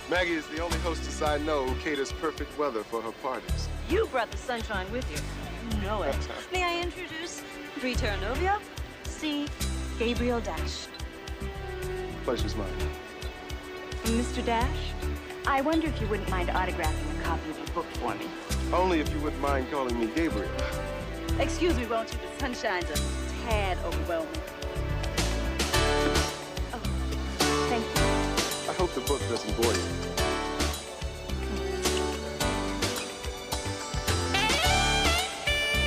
Maggie is the only hostess I know who caters perfect weather for her parties. You brought the sunshine with you. You know it. May I introduce Bree Terranovia, C. Gabriel Dash. Pleasure's mine. Mr. Dash, I wonder if you wouldn't mind autographing a copy of your book for me. Only if you wouldn't mind calling me Gabriel. Excuse me, won't you? The sunshine's a tad overwhelming. Oh, thank you. I hope the book doesn't bore you.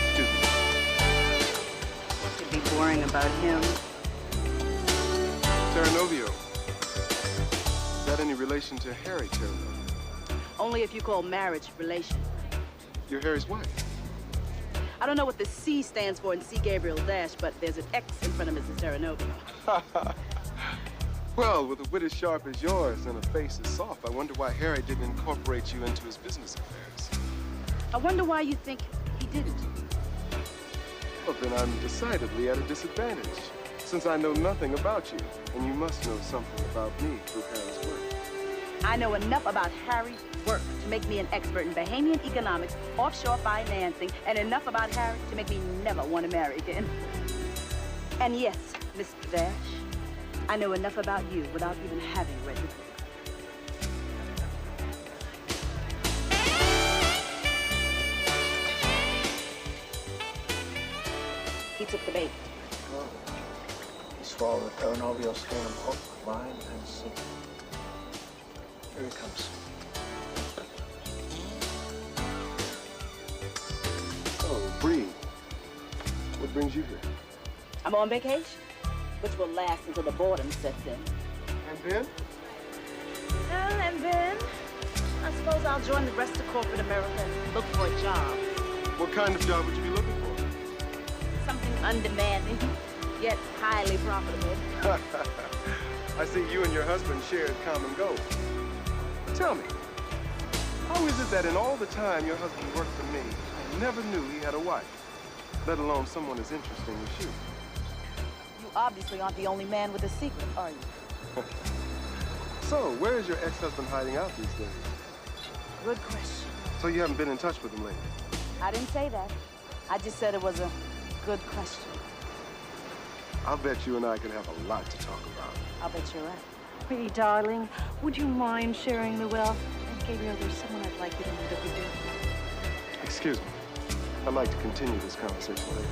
Excuse me. What could be boring about him? Terranovio. Is that any relation to Harry Terranovio? Only if you call marriage relation. You're Harry's wife. I don't know what the C stands for in C. Gabriel Dash, but there's an X in front of Mrs. Terranovio. Well, with a wit as sharp as yours and a face as soft, I wonder why Harry didn't incorporate you into his business affairs. I wonder why you think he didn't. Well, then I'm decidedly at a disadvantage, since I know nothing about you, and you must know something about me through Harry's work. I know enough about Harry's work to make me an expert in Bahamian economics, offshore financing, and enough about Harry to make me never want to marry again. And yes, Mr. Dash, I know enough about you without even having read the book. He took the bait. Well, he swallowed the Terranovio skin and hook, line, and sinker. Here he comes. Oh, Bree. What brings you here? I'm on vacation, which will last until the boredom sets in. And Ben? And then, I suppose I'll join the rest of corporate America and look for a job. What kind of job would you be looking for? Something undemanding, yet highly profitable. I see you and your husband share a common goal. Tell me, how is it that in all the time your husband worked for me, I never knew he had a wife, let alone someone as interesting as you? You obviously aren't the only man with a secret, are you? So, where is your ex-husband hiding out these days? Good question. So you haven't been in touch with him lately? I didn't say that. I just said it was a good question. I'll bet you and I could have a lot to talk about. I'll bet you're right. Pretty darling, would you mind sharing the wealth? And Gabriel, there's someone I'd like you to meet over there. Excuse me. I'd like to continue this conversation later.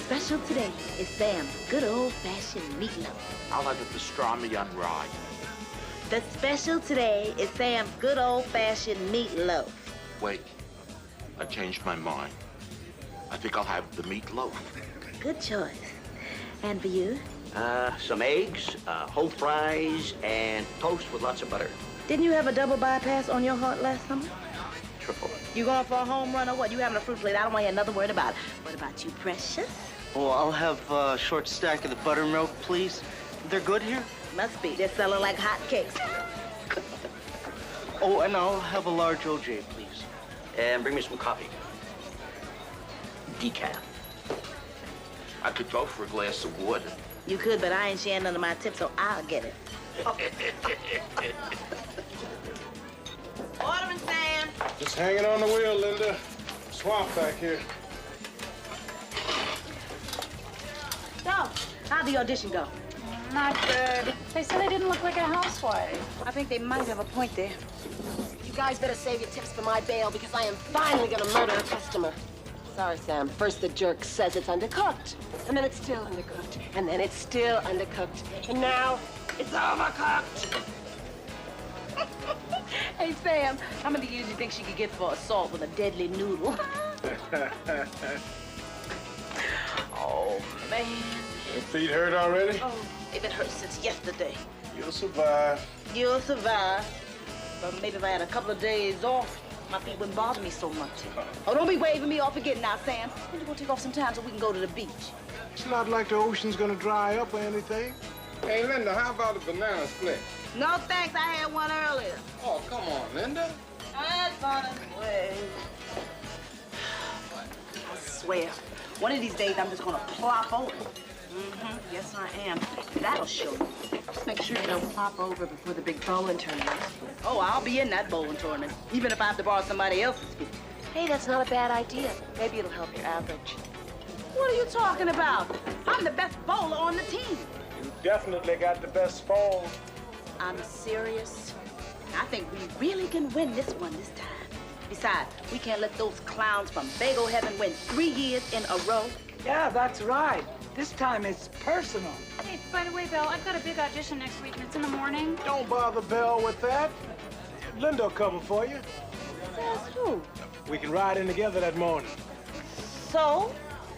Special today is Sam's good old-fashioned meatloaf. I'll have the pastrami on rye. The special today is Sam's good old-fashioned meatloaf. Wait, I changed my mind. I think I'll have the meatloaf. Good choice. And for you? Some eggs, whole fries, and toast with lots of butter. Didn't you have a double bypass on your heart last summer? Triple. You going for a home run or what? You having a fruit plate? I don't want to hear another word about it. What about you, Precious? Oh, I'll have a short stack of the buttermilk, please. They're good here? Must be. They're selling like hotcakes. Oh, and I'll have a large OJ, please. And bring me some coffee. Decaf. I could go for a glass of water. You could, but I ain't sharing none of my tips, so I'll get it. Ordering, Sam. Just hanging on the wheel, Linda. Swamp back here. So, how'd the audition go? Not good. They said I didn't look like a housewife. I think they might have a point there. You guys better save your tips for my bail because I am finally gonna murder a customer. Sorry, Sam. First the jerk says it's undercooked, and then it's still undercooked, and then it's still undercooked, and now it's overcooked. Hey, Sam, how many years do you think she could get for assault with a deadly noodle? Oh, man. Your feet hurt already? Oh, they've been hurt since yesterday. You'll survive. You'll survive. But maybe if I had a couple of days off, my feet wouldn't bother me so much. Oh, don't be waving me off again now, Sam. When you gonna take off some time so we can go to the beach? It's not like the ocean's gonna dry up or anything. Hey, Linda, how about a banana split? No, thanks. I had one earlier. Oh, come on, Linda. That's on its way. I swear, one of these days I'm just gonna plop over. Yes, I am. That'll show you. Just make sure you don't pop over before the big Boen tournament. Oh, I'll be in that bowling tournament, even if I have to borrow somebody else's feet. Hey, that's not a bad idea. Maybe it'll help your average. What are you talking about? I'm the best bowler on the team. You definitely got the best form. I'm serious. I think we really can win this one this time. Besides, we can't let those clowns from Bagel Heaven win 3 years in a row. Yeah, that's right. This time it's personal. Hey, by the way, Bill, I've got a big audition next week, and it's in the morning. Don't bother Belle with that. Linda'll cover for you. That's true. We can ride in together that morning. So?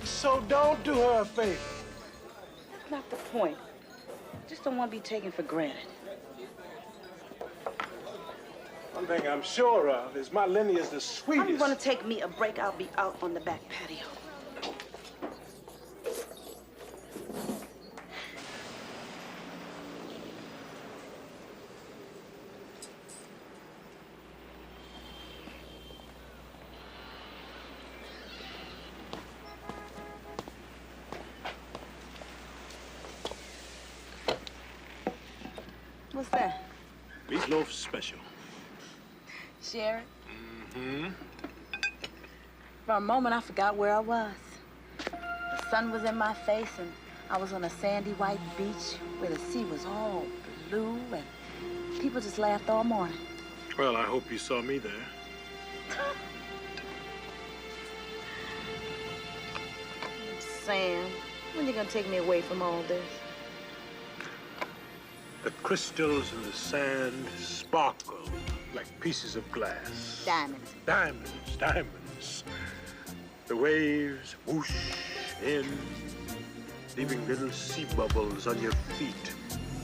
So don't do her a favor. That's not the point. Just don't want to be taken for granted. One thing I'm sure of is my Lenny is the I'm sweetest. gonna take me a break. I'll be out on the back patio. What's that? Meatloaf special. Sharon? Mm-hmm. For a moment, I forgot where I was. The sun was in my face, and I was on a sandy white beach where the sea was all blue, and people just laughed all morning. Well, I hope you saw me there. Sam, when you gonna take me away from all this? The crystals in the sand sparkle like pieces of glass. Diamonds. Diamonds, diamonds. The waves whoosh in, leaving little sea bubbles on your feet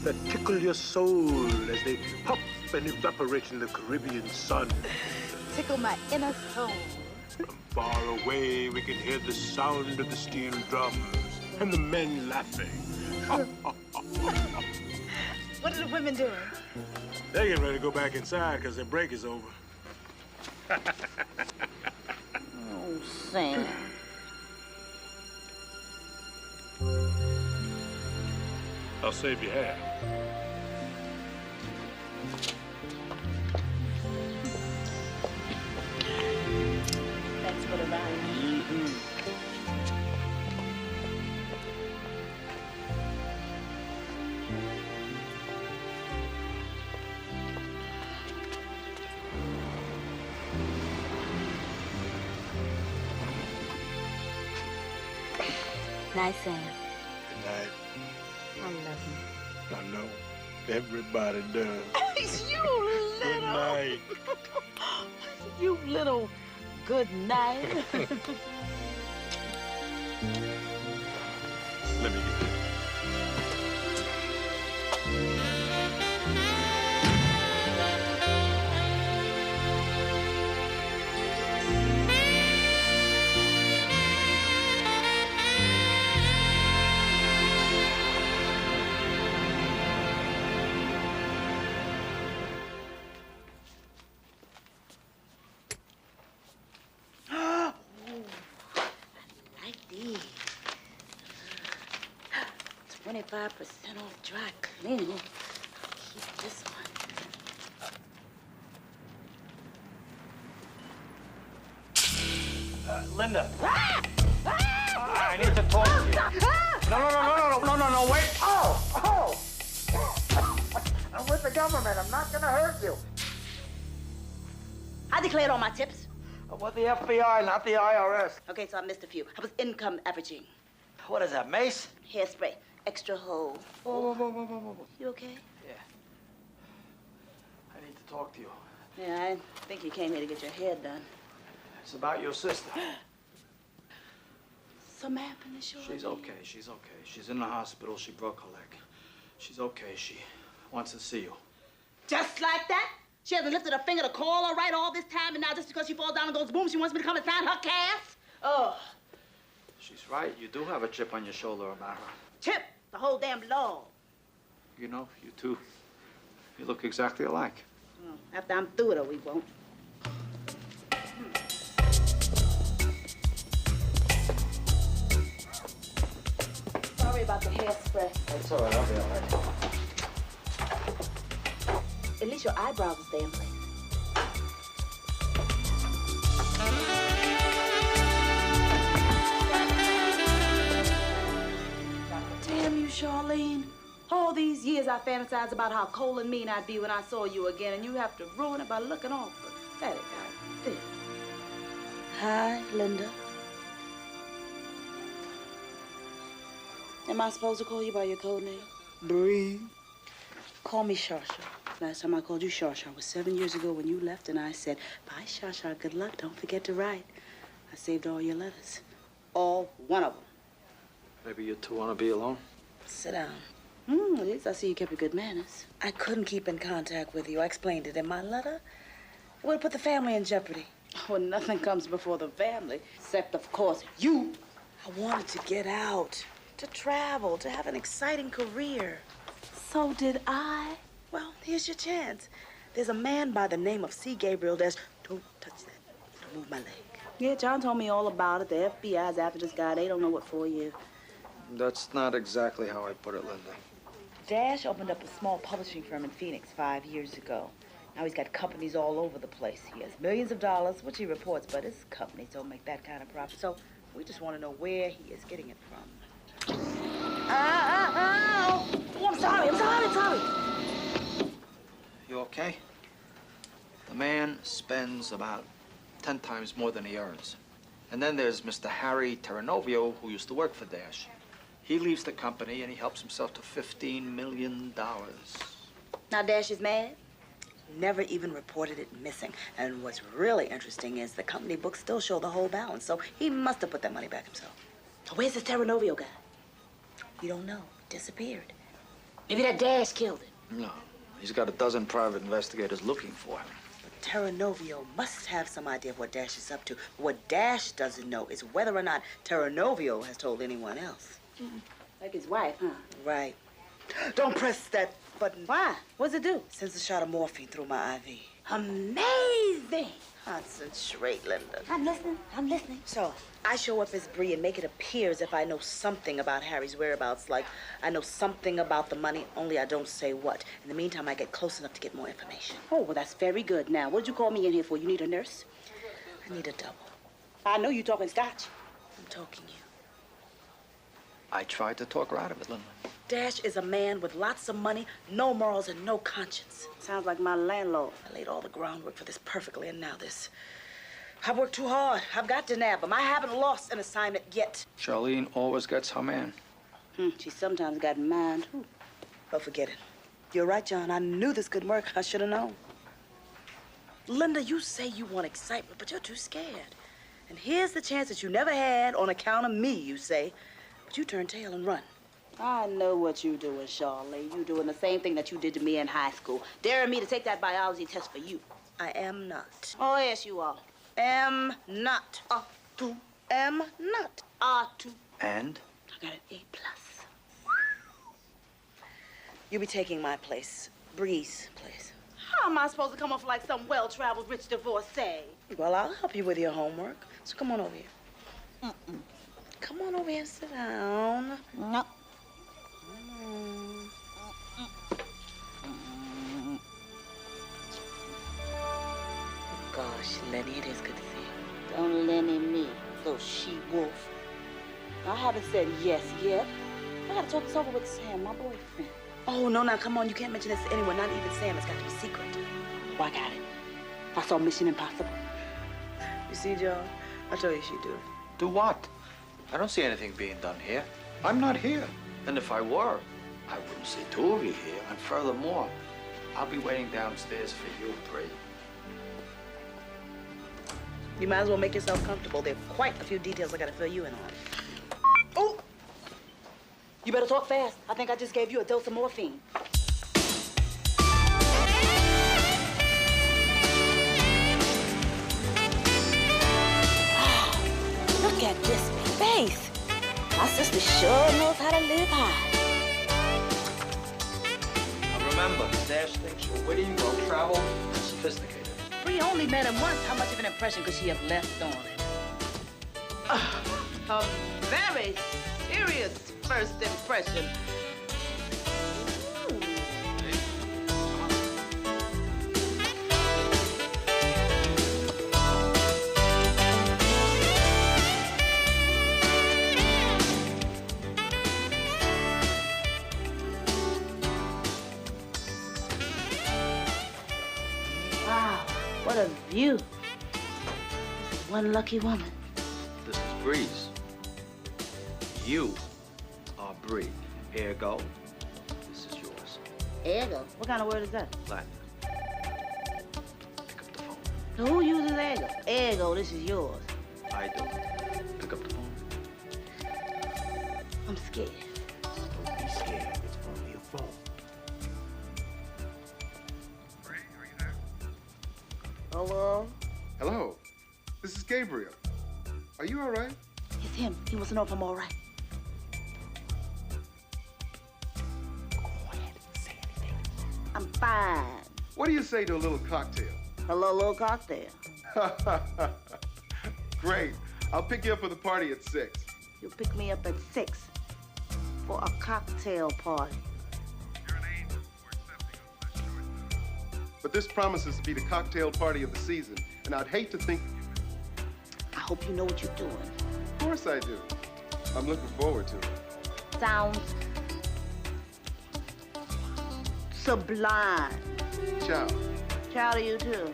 that tickle your soul as they pop and evaporate in the Caribbean sun. Tickle my inner soul. From far away, we can hear the sound of the steel drums and the men laughing. What are the women doing? They're getting ready to go back inside because their break is over. Oh, Sam. I'll save you half. Thanks for the ride. Night, Sam. Good night. I love you. I know. Everybody does. You little. Good night. You little good night. Let me get this. 25% off dry cleaning. Keep this one. Linda. I need to talk to you. No, wait. Oh! I'm with the government. I'm not gonna hurt you. I declared all my tips. With the FBI, not the IRS. Okay, so I missed a few. I was income averaging. What is that, mace? Hairspray. Extra hold. Whoa. You okay? Yeah. I need to talk to you. Yeah, I think you came here to get your hair done. It's about your sister. Something happened to Shorty? She's okay. She's in the hospital. She broke her leg. She's okay. She wants to see you. Just like that? She hasn't lifted a finger to call her right all this time, and now just because she falls down and goes boom, she wants me to come and sign her cast? Oh. She's right. You do have a chip on your shoulder about her. Chip? The whole damn law. You know, you two, you look exactly alike. Well, after I'm through with her, we won't. Sorry about the hairspray. That's all right. I'll be all right. At least your eyebrows will stay in place. Damn you, Sharlene. All these years I fantasized about how cold and mean I'd be when I saw you again, and you have to ruin it by looking all pathetic like this. Hi, Linda. Am I supposed to call you by your code name? Breathe. Call me Sharsha. Last time I called you Sharsha was 7 years ago when you left, and I said, bye, Sharsha, good luck, don't forget to write. I saved all your letters. All one of them. Maybe you two want to be alone? Sit down. At least I see you kept your good manners. I couldn't keep in contact with you. I explained it in my letter. It would have put the family in jeopardy. Well, nothing comes before the family, except, of course, you. I wanted to get out, to travel, to have an exciting career. So did I. Well, here's your chance. There's a man by the name of C. Gabriel that's... Don't touch that. Don't move my leg. Yeah, John told me all about it. The FBI's after this guy. They don't know what for you. That's not exactly how I put it, Linda. Dash opened up a small publishing firm in Phoenix 5 years ago. Now he's got companies all over the place. He has millions of dollars, which he reports, but his companies don't make that kind of profit. So we just want to know where he is getting it from. Oh, I'm sorry. You okay? The man spends about 10 times more than he earns. And then there's Mr. Harry Terranovio, who used to work for Dash. He leaves the company and he helps himself to $15 million. Now Dash is mad? Never even reported it missing. And what's really interesting is the company books still show the whole balance, so he must have put that money back himself. Where's this Terranovio guy? We don't know. Disappeared. Maybe that Dash killed him. No, he's got a dozen private investigators looking for him. But Terranovio must have some idea of what Dash is up to. What Dash doesn't know is whether or not Terranovio has told anyone else. Like his wife, huh? Right. Don't press that button. Why? What's it do? Sends a shot of morphine through my IV. Amazing! Concentrate, Linda. I'm listening. So, I show up as Bree and make it appear as if I know something about Harry's whereabouts, like I know something about the money, only I don't say what. In the meantime, I get close enough to get more information. Oh, well, that's very good. Now, what did you call me in here for? You need a nurse? I need a double. I know you're talking Scotch. I'm talking you. I tried to talk her out of it, Linda. Dash is a man with lots of money, no morals, and no conscience. Sounds like my landlord. I laid all the groundwork for this perfectly, and now this. I've worked too hard. I've got to nab him. I haven't lost an assignment yet. Sharlene always gets her man. She sometimes got mine, too. But forget it. You're right, John. I knew this could work. I should have known. Linda, you say you want excitement, but you're too scared. And here's the chance that you never had on account of me, you say. But you turn tail and run. I know what you're doing, Charlie. You're doing the same thing that you did to me in high school. Daring me to take that biology test for you. I am not. Oh, yes, you are. Am not. Am not. And? I got an A+. You'll be taking my place. Bree's place. How am I supposed to come off like some well-traveled rich divorcee? Well, I'll help you with your homework. So come on over here. Come on over here and sit down. No. gosh, Lenny, it is good to see you. Don't Lenny me, little she-wolf. I haven't said yes yet. I gotta talk this over with Sam, my boyfriend. Oh, no, now, come on. You can't mention this to anyone, not even Sam. It's got to be secret. Oh, I got it. I saw Mission Impossible. You see, John? I told you she'd do it. Do what? I don't see anything being done here. I'm not here. And if I were, I wouldn't see two of you here. And furthermore, I'll be waiting downstairs for you three. You might as well make yourself comfortable. There are quite a few details I gotta fill you in on. Oh! You better talk fast. I think I just gave you a dose of morphine. Wow, look at this space. My sister sure knows how to live high. Now remember, Dash thinks you're witty, well-traveled, and sophisticated. We only met him once. How much of an impression could she have left on him? A very serious first impression. Ooh. Wow, what a view. One lucky woman. This is Breeze. You are Bree. Ergo, this is yours. Ergo? What kind of word is that? Latin. Pick up the phone. Who uses ergo? Ergo, this is yours. I do. Pick up the phone. I'm scared. Don't be scared. It's only a phone. Ray, are you there? Hello? Hello. This is Gabriel. Are you all right? It's him. He wants to know if I'm all right. Go ahead and say anything. I'm fine. What do you say to a little cocktail? Hello, little cocktail. Great. I'll pick you up for the party at 6. You'll pick me up at 6 for a cocktail party. You're an angel for accepting on such short notice. But this promises to be the cocktail party of the season, and I'd hate to think... I hope you know what you're doing. Of course I do. I'm looking forward to it. Sounds sublime. Ciao. Ciao to you, too.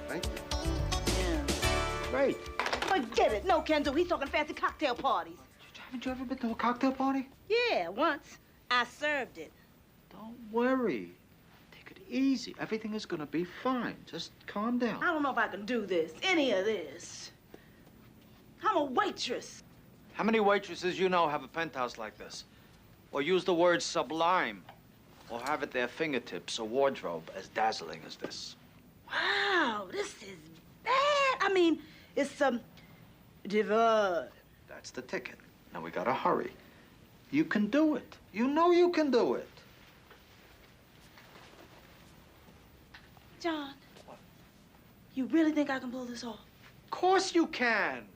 Thank you. Yeah. Great. Forget it. No can do. He's talking fancy cocktail parties. Haven't you ever been to a cocktail party? Yeah, once. I served it. Don't worry. Take it easy. Everything is gonna be fine. Just calm down. I don't know if I can do this, any of this. I'm a waitress. How many waitresses you know have a penthouse like this? Or use the word sublime? Or have at their fingertips a wardrobe as dazzling as this? Wow, this is bad. I mean, it's divine. That's the ticket. Now we gotta hurry. You can do it. You know you can do it. John, you really think I can pull this off? Of course you can.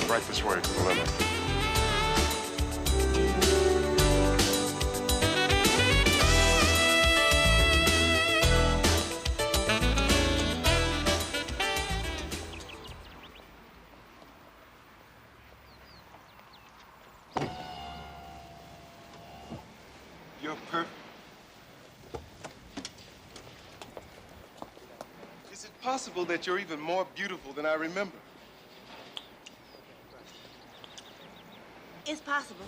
Right this way to the limit. You're perfect. Is it possible that you're even more beautiful than I remember? It's possible.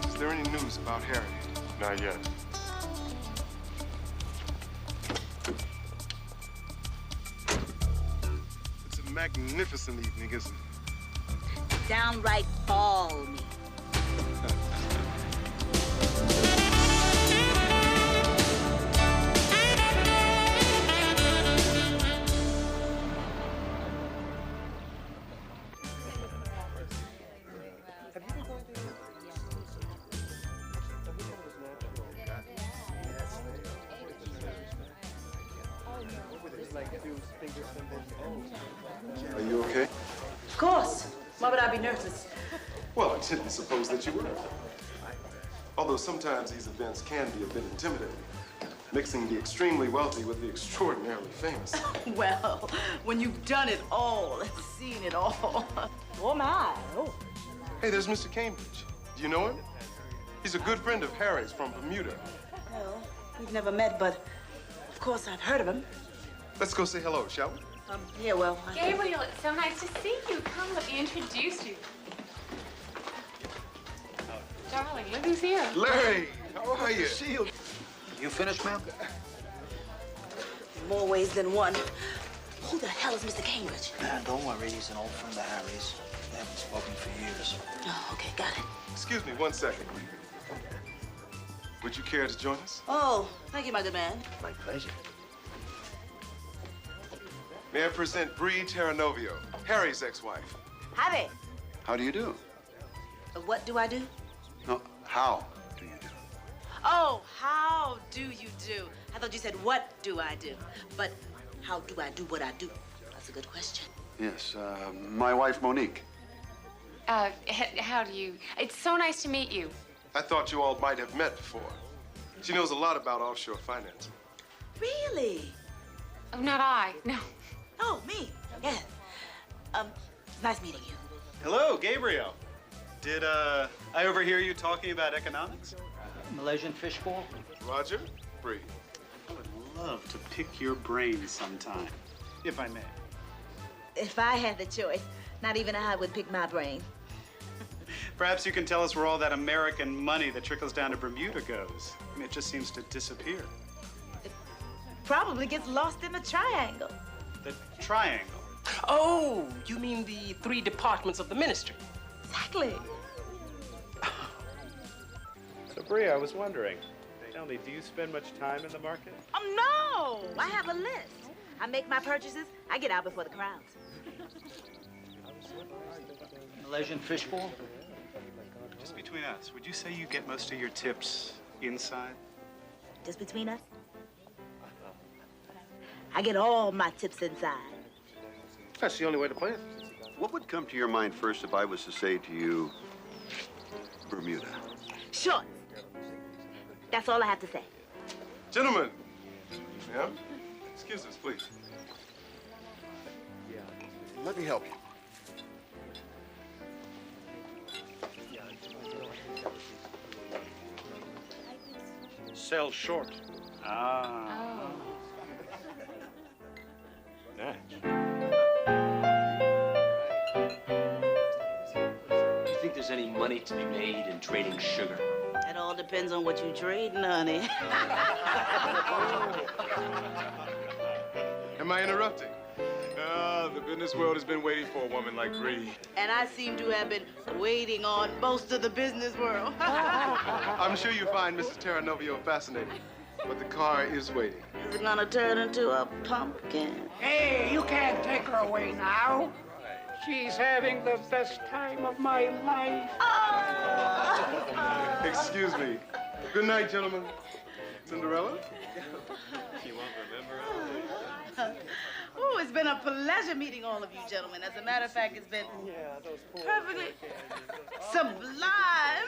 Is there any news about Harry? Not yet. magnificent evening, isn't it? Downright balmy. Are you okay? Of course. Why would I be nervous? Well, I didn't suppose that you were. Although sometimes these events can be a bit intimidating, mixing the extremely wealthy with the extraordinarily famous. Well, when you've done it all and seen it all. Oh, my. Oh. Hey, there's Mr. Cambridge. Do you know him? He's a good friend of Harry's from Bermuda. Well, we've never met, but of course I've heard of him. Let's go say hello, shall we? Yeah, well, Gabriel, it's so nice to see you. Come, let me introduce you. Darling, look who's here. Larry, how are you? Shield. You finished, ma'am? More ways than one. Who the hell is Mr. Cambridge? Don't worry, he's an old friend of Harry's. They haven't spoken for years. Oh, okay, got it. Excuse me 1 second. Would you care to join us? Oh, thank you, my good man. My pleasure. May I present Bree Terranovio, Harry's ex-wife. Howdy. How do you do? What do I do? No, how do you do? Oh, how do you do? I thought you said, what do I do? But how do I do what I do? That's a good question. Yes, my wife, Monique. How do you? It's so nice to meet you. I thought you all might have met before. She knows a lot about offshore financing. Really? Oh, not I. No. Oh, me? Yes. Nice meeting you. Hello, Gabriel. Did, I overhear you talking about economics? Malaysian fishbowl? Roger, Bree. I would love to pick your brain sometime, if I may. If I had the choice, not even I would pick my brain. Perhaps you can tell us where all that American money that trickles down to Bermuda goes. I mean, it just seems to disappear. It probably gets lost in the triangle. The triangle? Oh, you mean the 3 departments of the ministry? Exactly. So, Bree, I was wondering, tell me, do you spend much time in the market? Oh, no! I have a list. I make my purchases. I get out before the crowds. Malaysian fishbowl? Just between us, would you say you get most of your tips inside? Just between us? I get all my tips inside. That's the only way to play it. What would come to your mind first if I was to say to you, Bermuda? Shorts. That's all I have to say. Gentlemen. Yeah? Excuse us, please. Let me help you. Sell short. Oh. Nice. Do you think there's any money to be made in trading sugar? It all depends on what you trading, honey. Am I interrupting? The business world has been waiting for a woman like Bree. And I seem to have been waiting on most of the business world. I'm sure you find Mrs. Terranovio fascinating, but the car is waiting. Is it gonna turn into a pumpkin? Hey, you can't take her away now. She's having the best time of my life. Excuse me. Good night, gentlemen. Cinderella? You won't remember it? Oh, it's been a pleasure meeting all of you gentlemen. As a matter of fact, it's been perfectly sublime.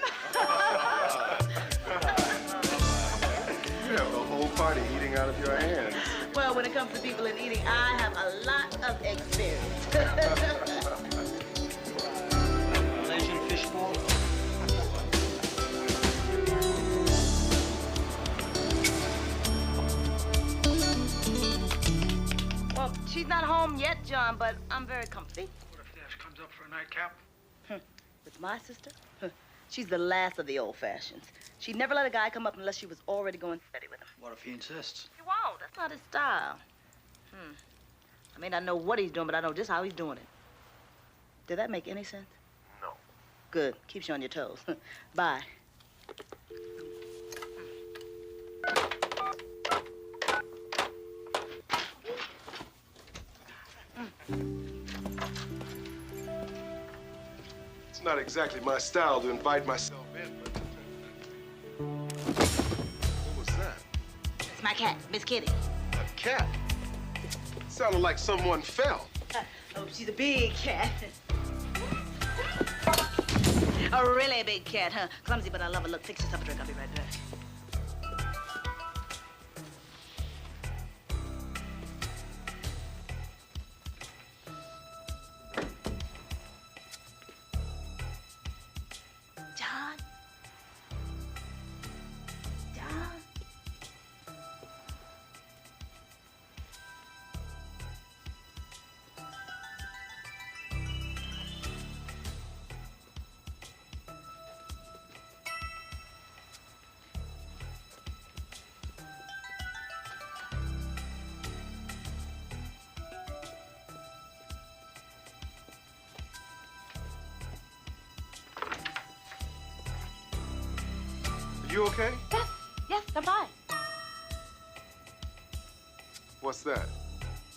You have the whole party eating out of your hands. Well, when it comes to people and eating, I have a lot of experience. Malaysian fishbowl? Well, she's not home yet, John, but I'm very comfy. What if Dash comes up for a nightcap? With my sister? She's the last of the old fashions. She'd never let a guy come up unless she was already going steady with him. What if he insists? He won't. That's not his style. I may not know what he's doing, but I know just how he's doing it. Did that make any sense? No. Good. Keeps you on your toes. Bye. It's not exactly my style to invite myself in, but... What was that? It's my cat, Miss Kitty. A cat? It sounded like someone fell. Oh, she's a big cat. A really big cat, huh? Clumsy, but I love her. Look, fix yourself a drink. I'll be right back. John? John? You okay? Yes, I'm fine. What's that?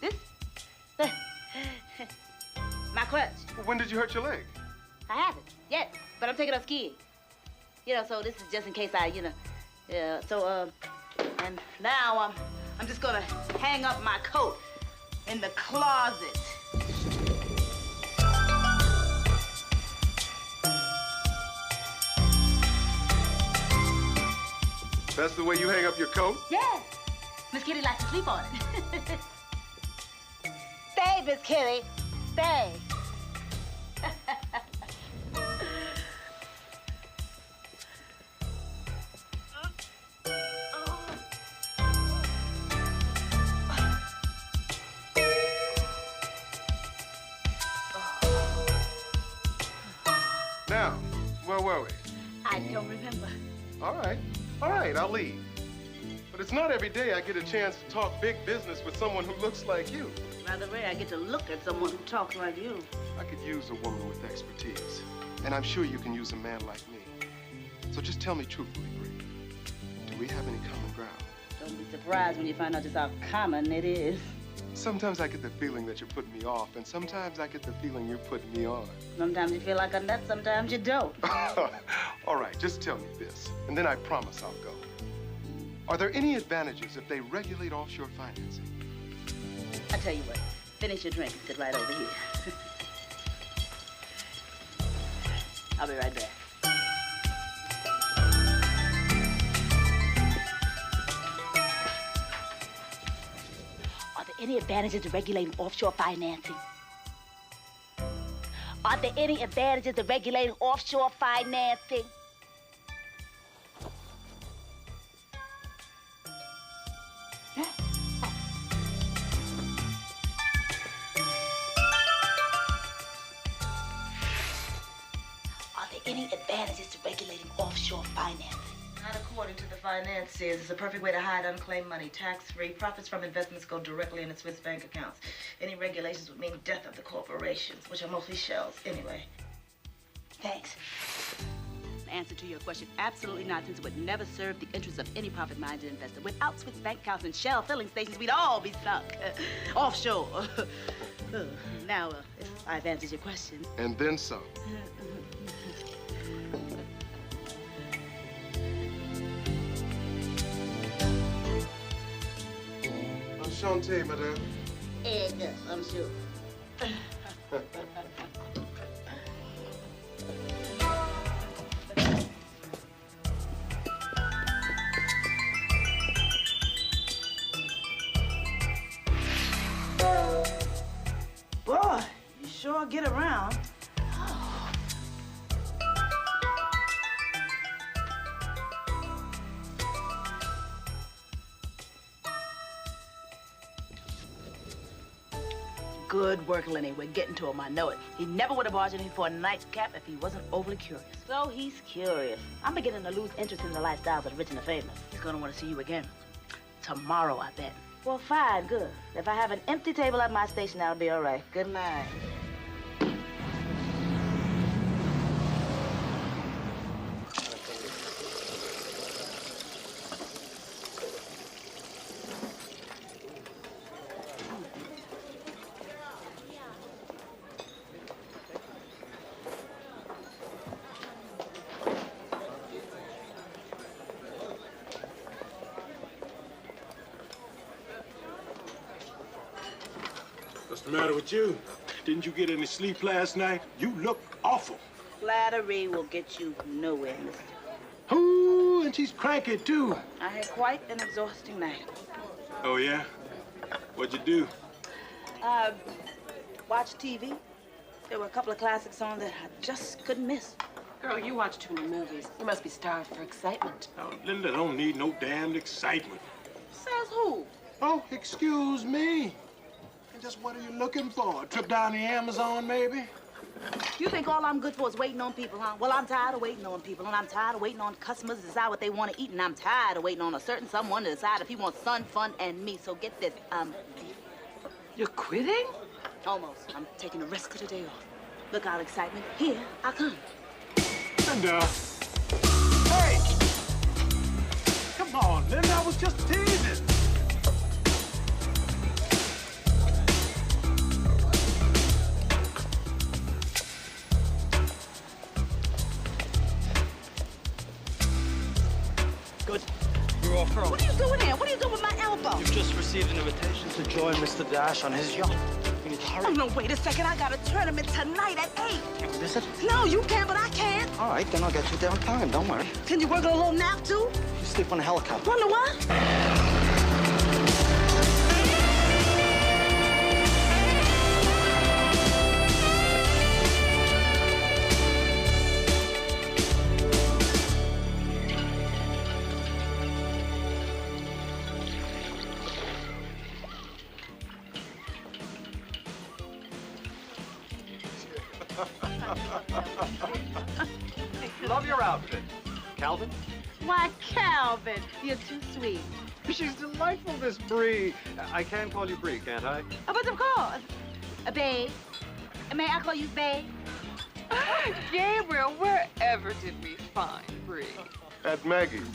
This? My crutch. When did you hurt your leg? I haven't yet, but I'm taking up skiing. You know, so this is just in case I, yeah. So, and now I'm just gonna hang up my coat in the closet. That's the way you hang up your coat? Yes. Miss Kitty likes to sleep on it. Stay, Miss Kitty. Stay. Now, where were we? I don't remember. All right, I'll leave. But it's not every day I get a chance to talk big business with someone who looks like you. Rather rare I get to look at someone who talks like you. I could use a woman with expertise. And I'm sure you can use a man like me. So just tell me truthfully, Bree. Do we have any common ground? Don't be surprised when you find out just how common it is. Sometimes I get the feeling that you're putting me off, and sometimes I get the feeling you're putting me on. Sometimes you feel like a nut, sometimes you don't. All right, just tell me this, and then I promise I'll go. Are there any advantages if they regulate offshore financing? I tell you what, finish your drink and sit right over here. I'll be right back. Are there any advantages to regulating offshore financing? Are there any advantages to regulating offshore financing? Are there any advantages to regulating offshore financing? Not according to the financiers. It's a perfect way to hide unclaimed money, tax-free. Profits from investments go directly into Swiss bank accounts. Any regulations would mean death of the corporations, which are mostly shells anyway. Thanks. The answer to your question, absolutely not, since it would never serve the interests of any profit-minded investor. Without Swiss bank accounts and shell filling stations, we'd all be sunk offshore. Now, if I've answered your question. And then some. Enchanté, madame. Yes, I'm sure. Boy, you sure get around. Good work, Lenny. We're getting to him, I know it. He never would have barged in for a nightcap if he wasn't overly curious. So he's curious. I'm beginning to lose interest in the lifestyles of the rich and the famous. He's gonna want to see you again. Tomorrow, I bet. Well, fine, good. If I have an empty table at my station, that'll be all right. Good night. What's the matter with you? Didn't you get any sleep last night? You look awful. Flattery will get you nowhere, mister. Ooh, and she's cranky, too. I had quite an exhausting night. Oh, yeah? What'd you do? Watched TV. There were a couple of classics on that I just couldn't miss. Girl, you watch too many movies. You must be starved for excitement. Now, Linda don't need no damned excitement. Says who? Oh, excuse me. And just what are you looking for? A trip down the Amazon, maybe? You think all I'm good for is waiting on people, huh? Well, I'm tired of waiting on people, and I'm tired of waiting on customers to decide what they want to eat, and I'm tired of waiting on a certain someone to decide if he wants sun, fun, and me. So get this, You're quitting? Almost. I'm taking the rest of the day off. Look out, excitement. Here I come. Linda. Hey! Come on, Linda, I was just teasing. Good. You're off home. What are you doing here? What are you doing with my elbow? You've just received an invitation to join Mr. Dash on his yacht. You need to hurry. Oh, no, wait a second. I got a tournament tonight at 8. Can we miss it? No, you can, but I can't. All right, then I'll get you there on time. Don't worry. Can you work a little nap, too? You sleep on a helicopter. Wonder what? Love your outfit. Calvin? Why, Calvin, you're too sweet. She's delightful, this Bree. I can call you Bree, can't I? Oh, but of course. Babe. May I call you Babe? Gabriel, wherever did we find Bree? At Maggie's.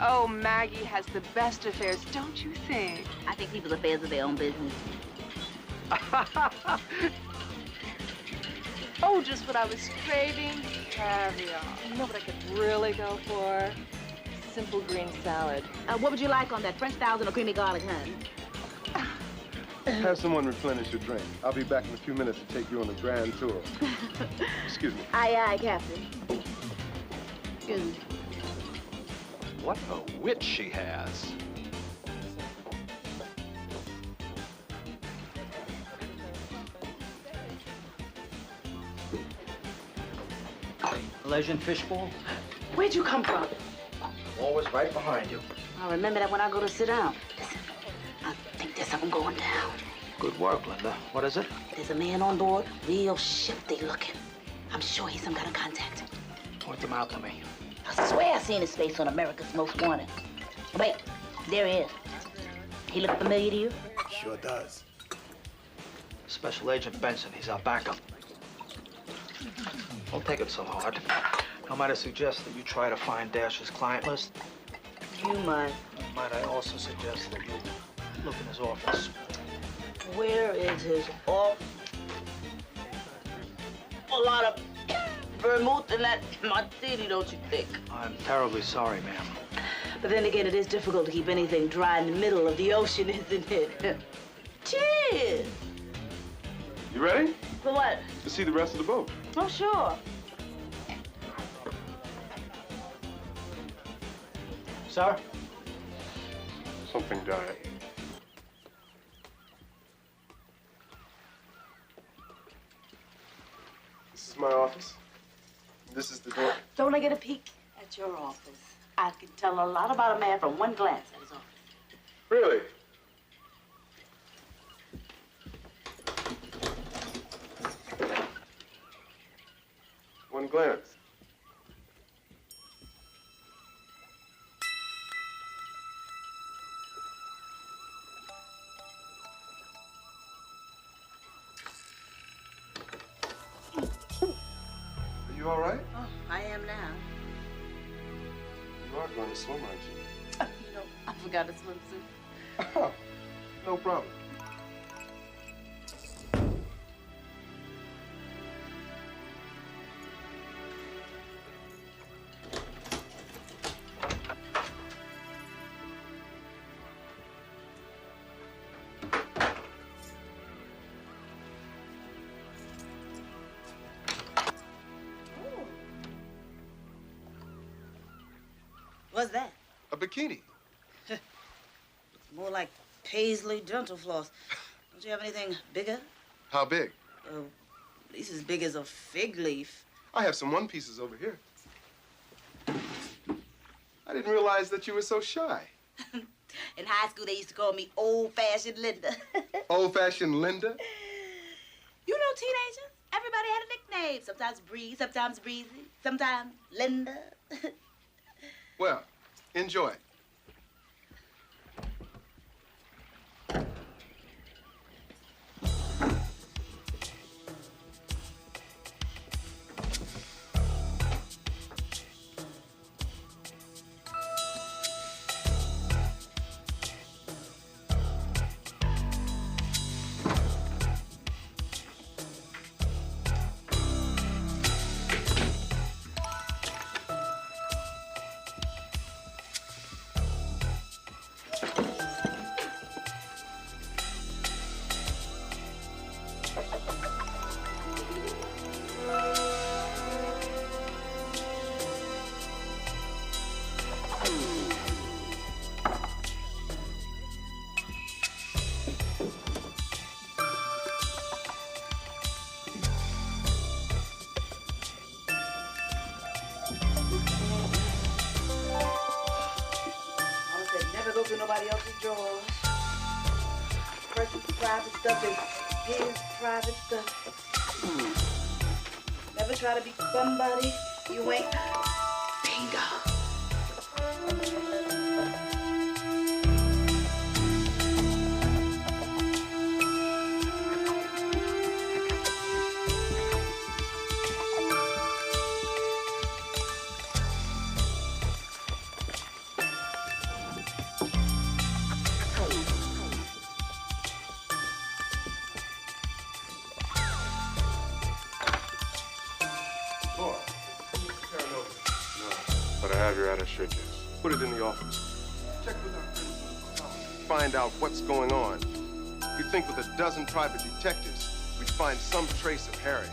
Oh, Maggie has the best affairs, don't you think? I think people's affairs are their own business. Oh, just what I was craving, caviar. You know what I could really go for? Simple green salad. What would you like on that? French thousand or creamy garlic, hun? Have someone replenish your drink. I'll be back in a few minutes to take you on the grand tour. Excuse me. Aye, aye, Captain. Excuse me. What a wit she has. Malaysian fishbowl? Where'd you come from? Always right behind you. I'll remember that when I go to sit down. Listen, I think there's something going down. Good work, Linda. What is it? There's a man on board, real shifty looking. I'm sure he's some kind of contact. Point them out to me. I swear I seen his face on America's Most Wanted. Wait, there he is. He look familiar to you? Sure does. Special Agent Benson. He's our backup. Don't take it so hard. Now, might I suggest that you try to find Dash's client list? You might. Might I also suggest that you look in his office? Where is his office? A lot of vermouth in that martini, don't you think? I'm terribly sorry, ma'am. But then again, it is difficult to keep anything dry in the middle of the ocean, isn't it? Cheers! You ready? For what? To see the rest of the boat. Oh, sure. Sir? Something died. This is my office. This is the door. Don't I get a peek at your office? I can tell a lot about a man from one glance at his office. Really? One glance. You all right? Oh, I am now. You are going to swim, aren't you? You know, I forgot a swimsuit. No problem. What's that? A bikini. More like paisley dental floss. Don't you have anything bigger? How big? At least as big as a fig leaf. I have some one pieces over here. I didn't realize that you were so shy. In high school, they used to call me old-fashioned Linda. Old-fashioned Linda? You know teenagers? Everybody had a nickname. Sometimes Bree, sometimes Breezy, sometimes Linda. Well, enjoy. Nobody else's drawers. Person's private stuff is his private stuff. Never try to be somebody you ain't. Bingo. Put it in the office. Check with our friends. Find out what's going on. You'd think with a dozen private detectives, we'd find some trace of Harry.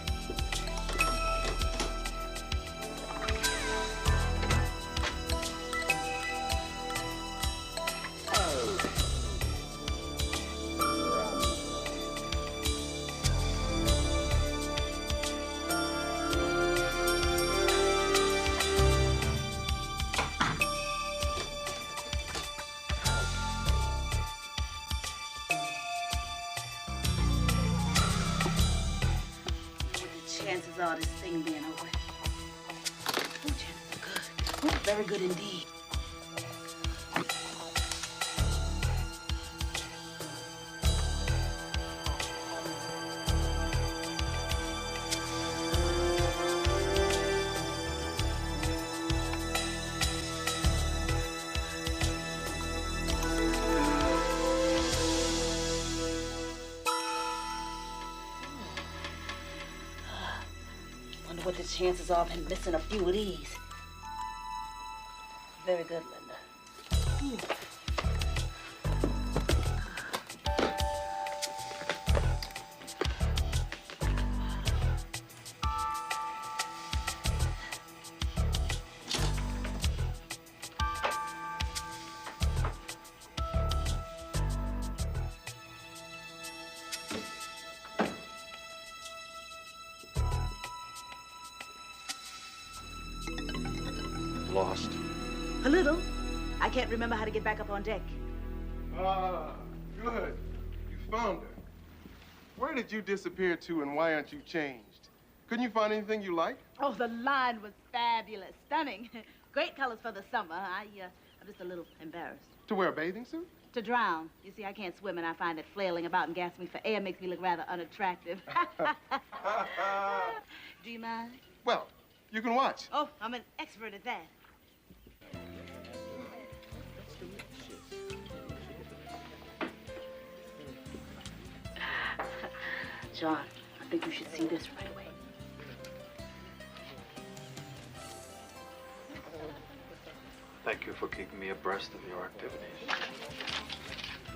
Chances are this thing being over. Oh, chances are good. Oh, very good indeed. What the chances are of him missing a few of these? Very good, Linda. Lost? A little. I can't remember how to get back up on deck. Ah, good. You found her. Where did you disappear to and why aren't you changed? Couldn't you find anything you like? Oh, the line was fabulous. Stunning. Great colors for the summer. I'm just a little embarrassed. To wear a bathing suit? To drown. You see, I can't swim, and I find that flailing about and gasping for air makes me look rather unattractive. Do you mind? Well, You can watch. Oh, I'm an expert at that. John, I think you should see this right away. Thank you for keeping me abreast of your activities.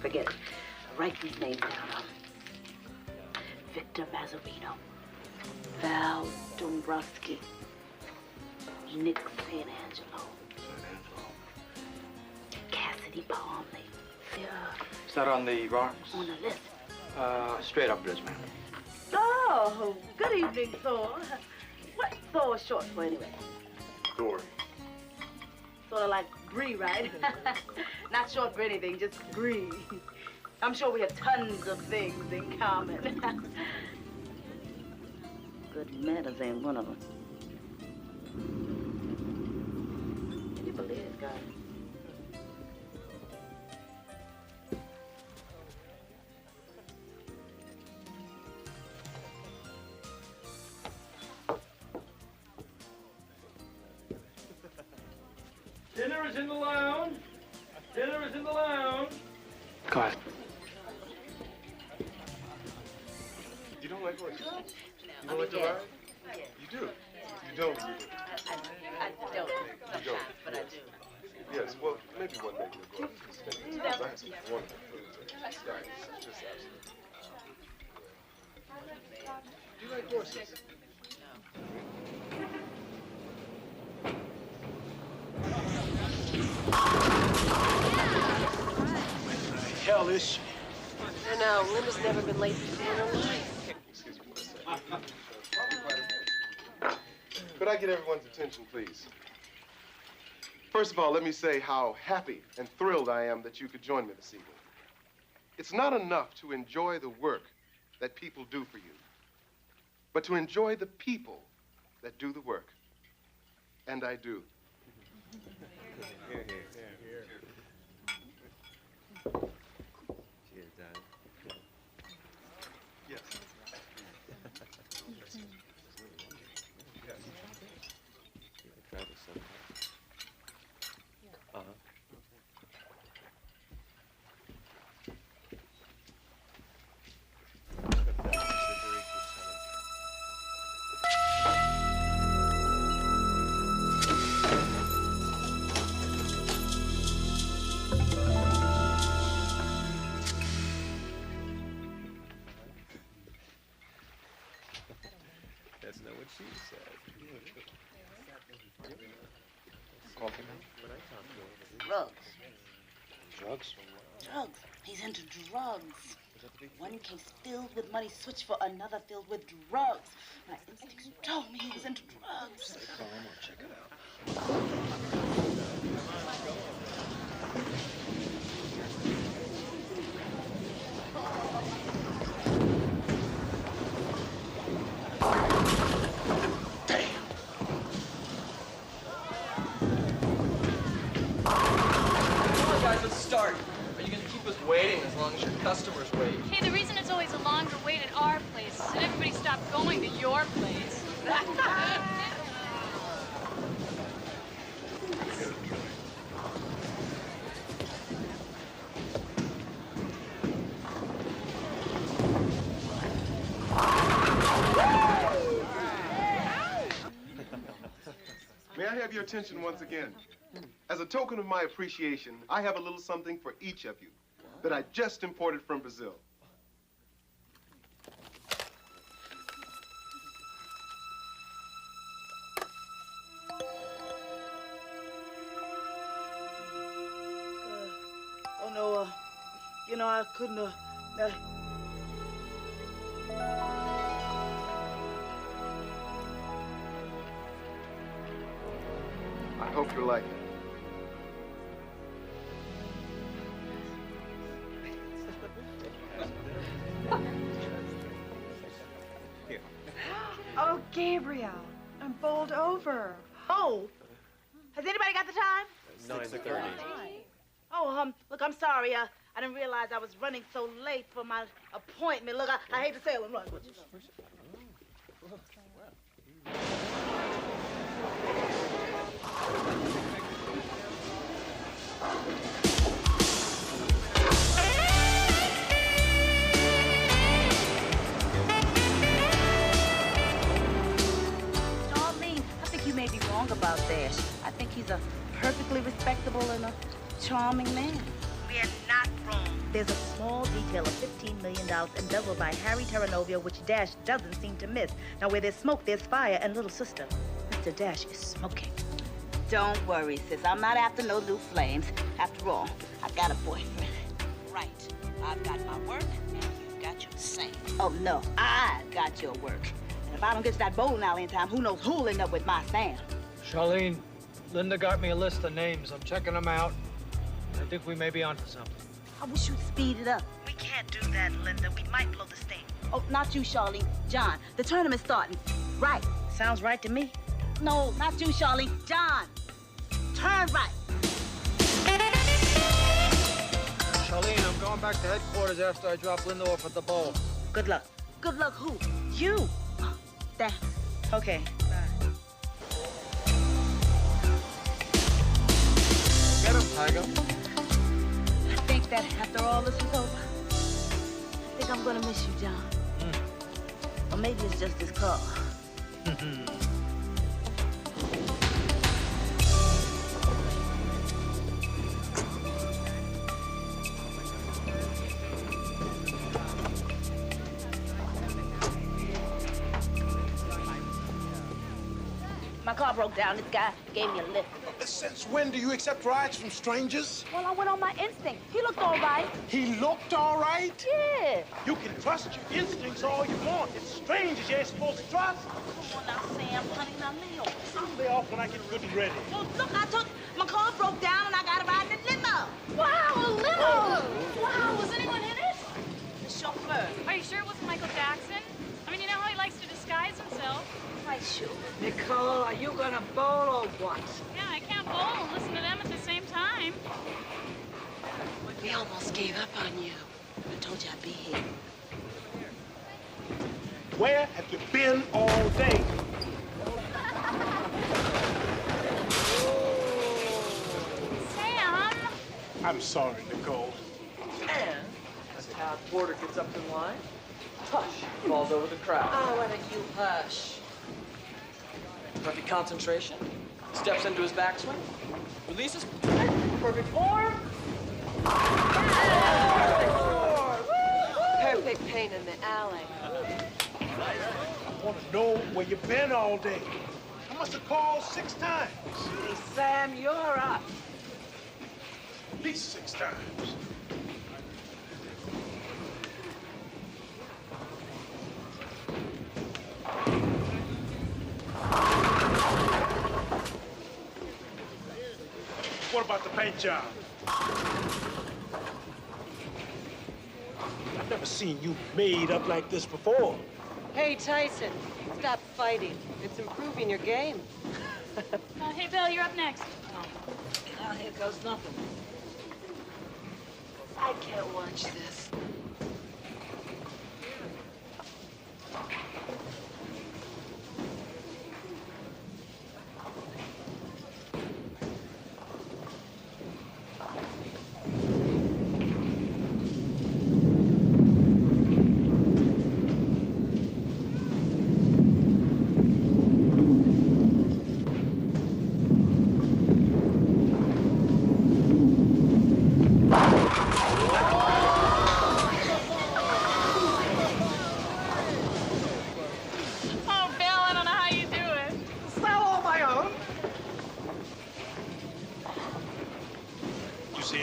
Forget it. Write these names down. Victor Mazzarino, Val Dombrowski, Nick San Angelo, Cassidy Palmley. Is that on the rocks? On the list. Straight up it is, ma'am. Oh, good evening, Thor. What's Thor short for anyway? Thor. Sort of like Bree, right? Not short for anything, just Bree. I'm sure we have tons of things in common. Good manners ain't one of them. Can you believe this guy? Dinner is in the lounge. Dinner is in the lounge. Go ahead. You don't like horses? You don't like to ride? You do. You don't. I don't. You don't. But I do. Yes, well, maybe one day we'll go up to the stage. I have some wonderful food. It's just absolutely. Do you like horses? Hell is she? I know, Linda's never been late before in her life. Excuse me for a second. Could I get everyone's attention, please? First of all, let me say how happy and thrilled I am that you could join me this evening. It's not enough to enjoy the work that people do for you, but to enjoy the people that do the work. And I do. Here, here, here. Cheers, Dad. Yes. Try this sometime. Uh-huh. That's not what she said. Coffee, Drugs. Drugs? Drugs. He's into drugs. One case filled with money switched for another filled with drugs. My instincts told me he was into drugs. Stay calm, I'll check it out. Start. Are you going to keep us waiting as long as your customers wait? Hey, the reason it's always a longer wait at our place is that everybody stopped going to your place. May I have your attention once again? As a token of my appreciation, I have a little something for each of you that I just imported from Brazil. Oh, no, you know, I couldn't, I hope you like it. Here. Oh, Gabriel, I'm bowled over. Oh, has anybody got the time? 9:30. Oh, look, I'm sorry. I didn't realize I was running so late for my appointment. Look, I hate to say it, run. Sharlene, I think you may be wrong about Dash. I think he's a perfectly respectable and a charming man. We are not wrong. There's a small detail of $15 million embezzled by Harry Terranovia, which Dash doesn't seem to miss. Now, where there's smoke, there's fire, and little sister, Mr. Dash is smoking. Don't worry, sis. I'm not after no new flames. After all, I've got a boyfriend. Right. I've got my work, and you've got your same. Oh, no. I've got your work. And if I don't get to that bowling alley in time, who knows who'll end up with my Sam. Sharlene, Linda got me a list of names. I'm checking them out. I think we may be onto something. I wish you'd speed it up. We can't do that, Linda. We might blow the stage. Oh, not you, Sharlene. John, the tournament's starting. Right. Sounds right to me. No, not you, Sharlene. John. Turn right. Sharlene, I'm going back to headquarters after I drop Linda off at the bowl. Good luck. Good luck who? You. Oh, thanks. Okay, bye. Get him, Tiger. I think that after all this is over, I think I'm gonna miss you, John. Or maybe it's just this car. My car broke down. This guy gave me a lift. Since when do you accept rides from strangers? Well, I went on my instinct. He looked all right. He looked all right? Yeah. You can trust your instincts all you want. It's strangers you ain't supposed to trust. Come on now, Sam, honey, now Neale. I'll lay off when I get good and ready. Well, look, my car broke down and I got a ride in a limo. Wow, a limo! Wow, was anyone in it? The chauffeur. Are you sure it wasn't Michael Jackson? I mean, you know how he likes to disguise himself. Quite sure. Nicole, are you gonna bowl or what? Yeah, I can't bowl and listen to them at the same time. We almost gave up on you. I told you I'd be here. Where have you been all day? Sam! I'm sorry, Nicole. And as Town Porter gets up in line, hush, falls over the crowd. Oh, why don't you hush? Perfect concentration, steps into his backswing, releases, perfect form. Perfect pain in the alley. I want to know where you've been all day. I must have called 6 times. Hey, Sam, you're up. At least 6 times. What about the paint job? I've never seen you made up like this before. Hey, Tyson, stop fighting. It's improving your game. Hey, Bill, you're up next. Now here goes nothing. I can't watch this.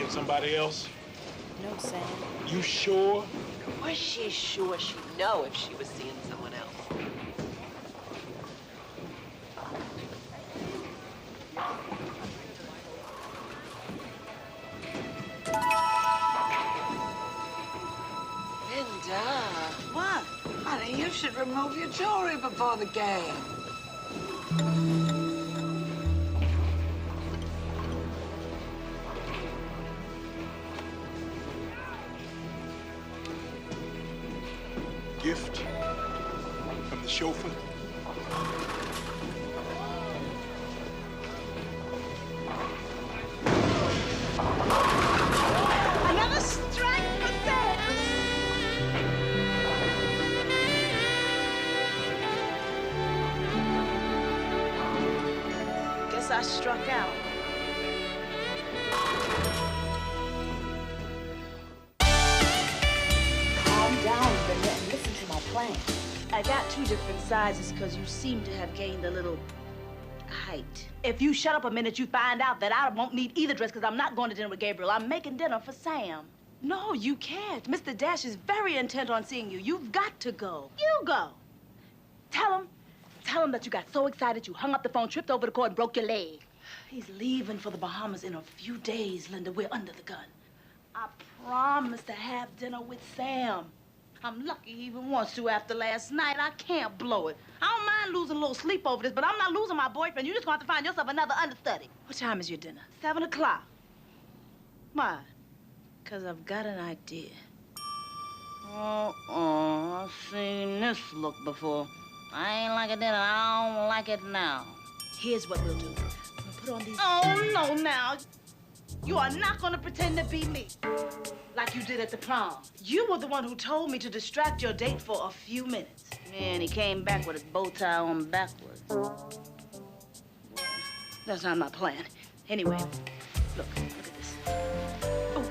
Somebody else? No, Sam. You sure? Was she sure she'd know if she was seeing someone else? Linda. What? Honey, you should remove your jewelry before the game. Gift from the chauffeur. guess I struck out. Calm down, Linda, and listen to my plan. I got 2 different sizes because you seem to have gained a little height. If you shut up a minute, you find out that I won't need either dress because I'm not going to dinner with Gabriel. I'm making dinner for Sam. No, you can't. Mr. Dash is very intent on seeing you. You've got to go. You go. Tell him that you got so excited you hung up the phone, tripped over the cord, and broke your leg. He's leaving for the Bahamas in a few days, Linda. We're under the gun. I promised to have dinner with Sam. I'm lucky he even wants to after last night. I can't blow it. I don't mind losing a little sleep over this, but I'm not losing my boyfriend. You just going to find yourself another understudy. What time is your dinner? 7 o'clock. Why? Because I've got an idea. I've seen this look before. I ain't like it then, and I don't like it now. Here's what we'll do. We'll put on these... Oh, no, now. You are not going to pretend to be me. Like you did at the prom. You were the one who told me to distract your date for a few minutes. And he came back with his bow tie on backwards. That's not my plan. Anyway, look at this. Oh.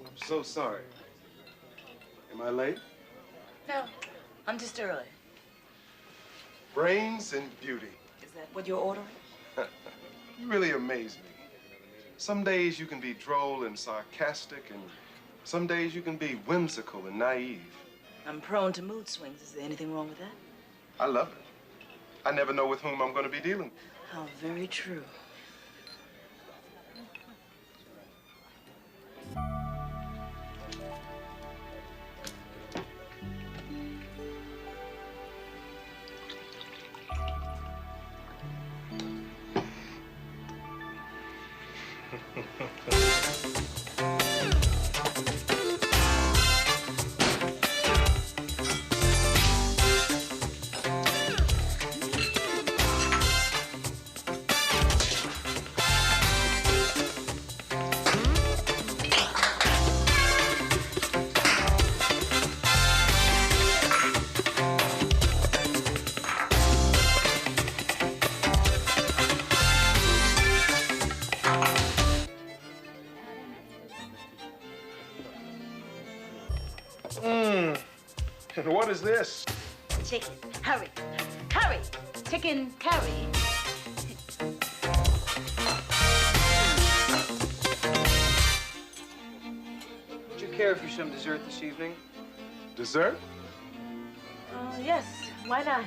I'm so sorry. Am I late? No, I'm just early. Brains and beauty. Is that what you're ordering? You really amaze me. Some days you can be droll and sarcastic, and some days you can be whimsical and naive. I'm prone to mood swings. Is there anything wrong with that? I love it. I never know with whom I'm going to be dealing with. How very true. What is this? Chicken. Hurry. Curry. Chicken curry. Would you care for some dessert this evening? Dessert? Yes. Why not?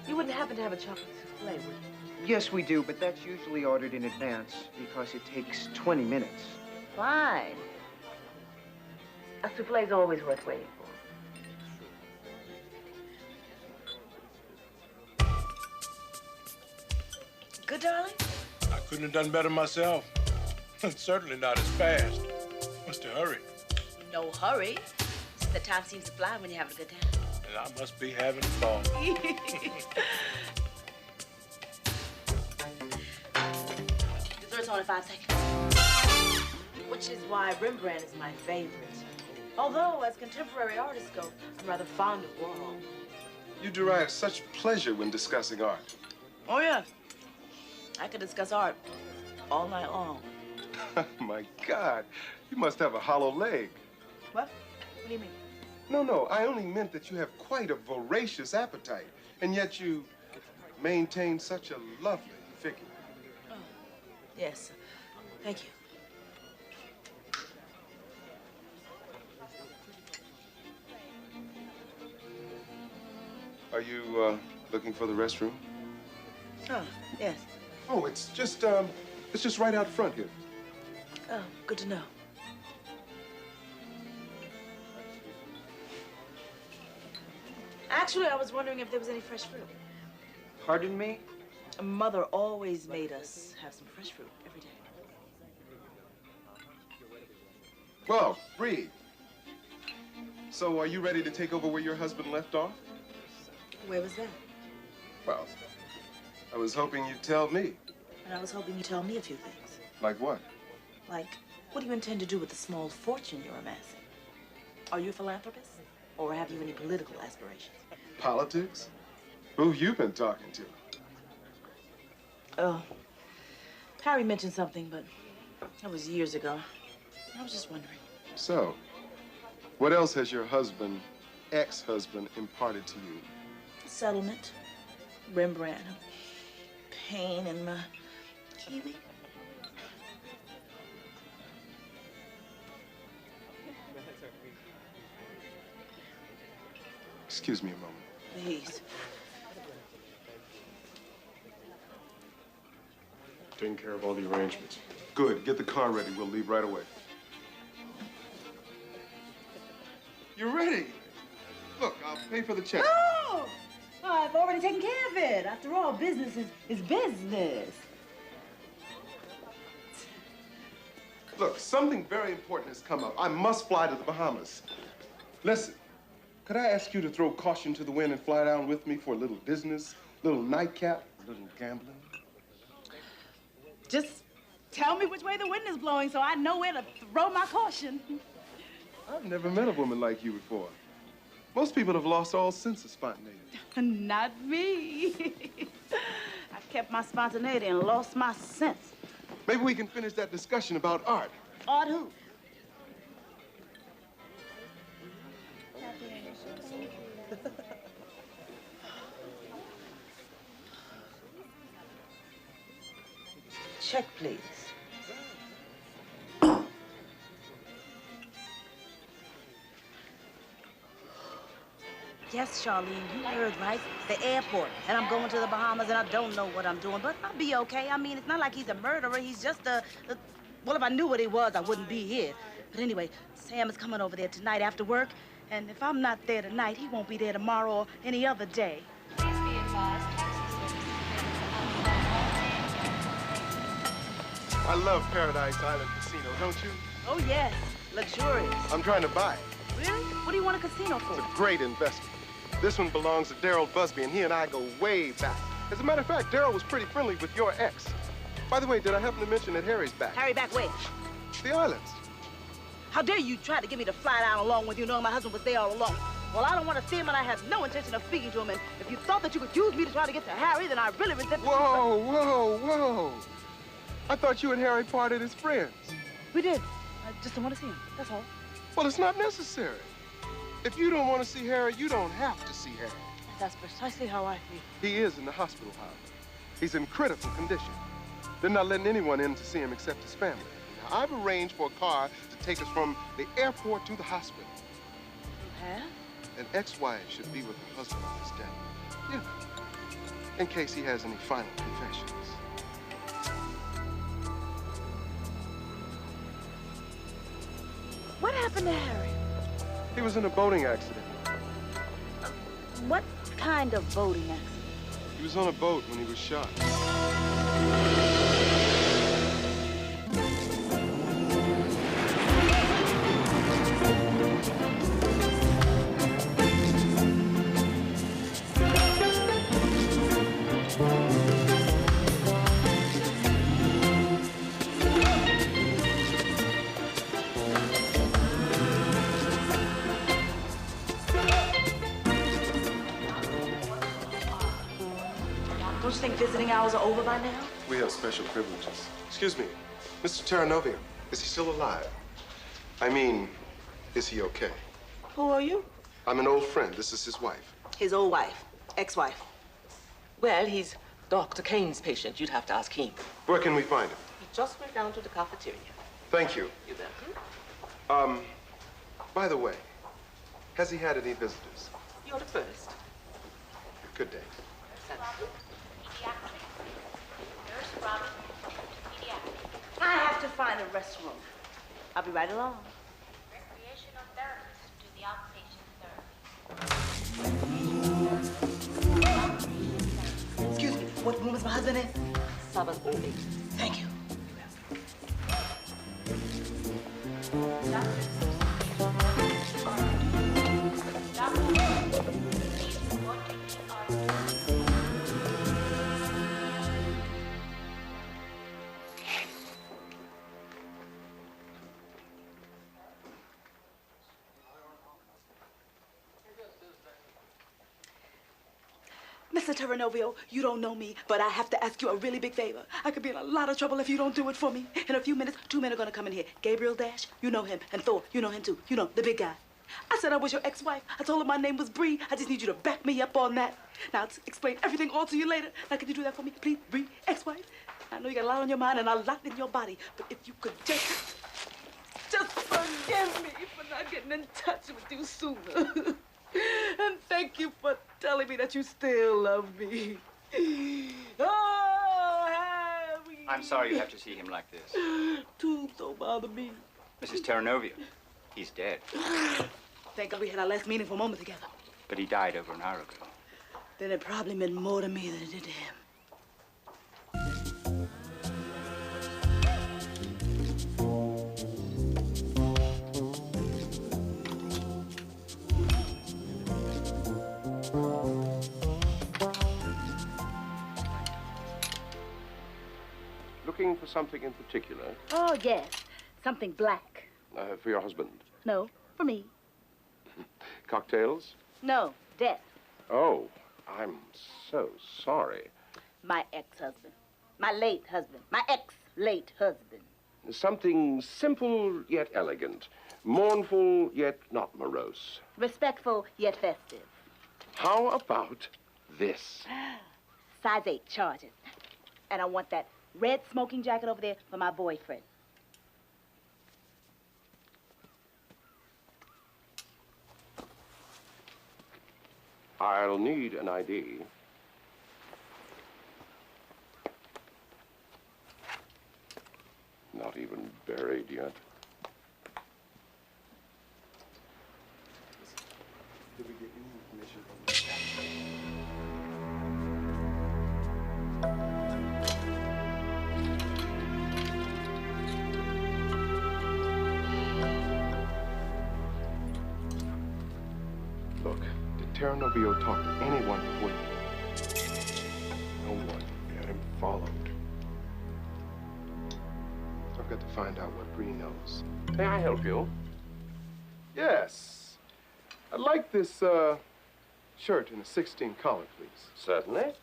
You wouldn't happen to have a chocolate souffle, would you? Yes, we do, but that's usually ordered in advance because it takes 20 minutes. Fine. A souffle's always worth waiting for. Good, darling? I couldn't have done better myself. Certainly not as fast. What's the hurry? No hurry. The time seems to fly when you're having a good time. And I must be having fun. Dessert's on in 5 seconds. Which is why Rembrandt is my favorite. Although, as contemporary artists go, I'm rather fond of Warhol. You derive such pleasure when discussing art. Oh, yeah. I could discuss art all night long. My God, you must have a hollow leg. What? What do you mean? No, I only meant that you have quite a voracious appetite, and yet you maintain such a lovely figure. Oh, yes. Thank you. Are you looking for the restroom? Oh, yes. Oh, it's just right out front here. Oh, good to know. Actually, I was wondering if there was any fresh fruit. Pardon me? Mother always made us have some fresh fruit every day. Well, Bree. So are you ready to take over where your husband left off? Where was that? Well, I was hoping you'd tell me. And I was hoping you'd tell me a few things. Like what? Like, what do you intend to do with the small fortune you're amassing? Are you a philanthropist? Or have you any political aspirations? Politics? Who you been talking to? Oh, Harry mentioned something, but that was years ago. I was just wondering. So, what else has your husband, ex-husband, imparted to you? Settlement, Rembrandt, pain, and my kiwi. Excuse me a moment. Please. Taking care of all the arrangements. Good. Get the car ready. We'll leave right away. You're ready. Look, I'll pay for the check. Oh! I've already taken care of it. After all, business is business. Look, something very important has come up. I must fly to the Bahamas. Listen, could I ask you to throw caution to the wind and fly down with me for a little business, a little nightcap, a little gambling? Just tell me which way the wind is blowing so I know where to throw my caution. I've never met a woman like you before. Most people have lost all sense of spontaneity. Not me. I've kept my spontaneity and lost my sense. Maybe we can finish that discussion about art. Art who? Check, please. Yes, Sharlene, you heard right. The airport. And I'm going to the Bahamas, and I don't know what I'm doing, but I'll be okay. I mean, it's not like he's a murderer. He's just well, if I knew what he was, I wouldn't be here. But anyway, Sam is coming over there tonight after work, and if I'm not there tonight, he won't be there tomorrow or any other day. Please be advised, I love Paradise Island Casino, don't you? Oh, yes. Luxurious. I'm trying to buy it. Really? What do you want a casino for? It's a great investment. This one belongs to Darryl Busby, and he and I go way back. As a matter of fact, Darryl was pretty friendly with your ex. By the way, did I happen to mention that Harry's back? Harry back where? The islands. How dare you try to get me to fly down along with you, knowing my husband was there all along? Well, I don't want to see him, and I have no intention of speaking to him. And if you thought that you could use me to try to get to Harry, then I really resent you. Whoa, whoa, whoa. I thought you and Harry parted as friends. We did. I just don't want to see him. That's all. Well, it's not necessary. If you don't want to see Harry, you don't have to see Harry. That's precisely how I feel. He is in the hospital, house. He's in critical condition. They're not letting anyone in to see him except his family. Now, I've arranged for a car to take us from the airport to the hospital. You have? An ex-wife should be with her husband on his death. Yeah. In case he has any final confessions. What happened to Harry? He was in a boating accident. What kind of boating accident? He was on a boat when he was shot. Don't you think visiting hours are over by now? We have special privileges. Excuse me, Mr. Terranovia, is he still alive? I mean, is he okay? Who are you? I'm an old friend. This is his wife. His old wife. Ex-wife. Well, he's Dr. Kane's patient. You'd have to ask him. Where can we find him? He just went down to the cafeteria. Thank you. You're welcome. By the way, has he had any visitors? You're the first. Good day. I have to find a restroom. I'll be right along. Recreational therapist to the outpatient therapy. husband is? 708. Thank you. Mr. Terranovio, you don't know me, but I have to ask you a really big favor. I could be in a lot of trouble if you don't do it for me. In a few minutes, 2 men are gonna come in here. Gabriel Dash, you know him, and Thor, you know him too. You know, the big guy. I said I was your ex-wife. I told him my name was Bree. I just need you to back me up on that. Now, I'll explain everything all to you later. Now, can you do that for me, please, Bree, ex-wife? I know you got a lot on your mind and a lot in your body, but if you could just forgive me for not getting in touch with you sooner. And thank you for telling me that you still love me. Oh, Harry. I'm sorry you have to see him like this. Tubes don't bother me. Mrs. Terranovia, he's dead. Thank God we had our last meaningful moment together. But he died over an hour ago. Then it probably meant more to me than it did to him. Looking for something in particular? Oh, yes. Something black. For your husband? No, for me. Cocktails? No, death. Oh, I'm so sorry. My ex-husband. My late husband. My ex-late husband. Something simple yet elegant. Mournful yet not morose. Respectful yet festive. How about this? Size 8 charges. And I want that red smoking jacket over there for my boyfriend. I'll need an ID. Not even buried yet. Did we get any information from the Look, did Terranovio talk to anyone before? No one. Got him followed. I've got to find out what Bree knows. May I help you? Yes. I'd like this shirt in a 16 collar, please. Certainly.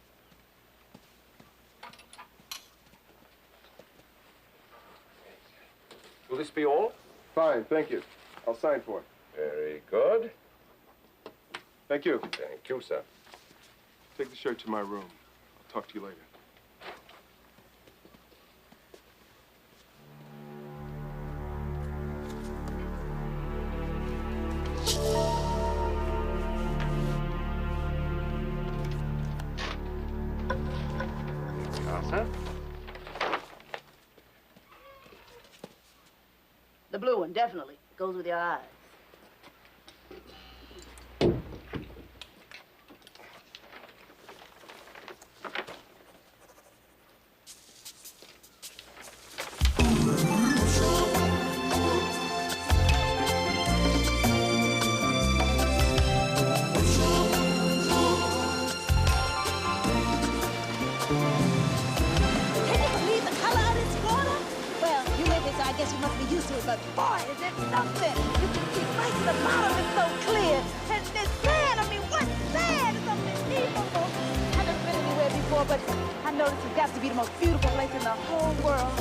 Will this be all? Fine, thank you. I'll sign for it. Very good. Thank you. Thank you, sir. Take the shirt to my room. I'll talk to you later. The blue one, definitely. Goes with your eyes. But boy, is it something! You can see right to the bottom, it's so clear. And this sand, I mean, what sand? It's unbelievable. I haven't been anywhere before, but I noticed it's got to be the most beautiful place in the whole world.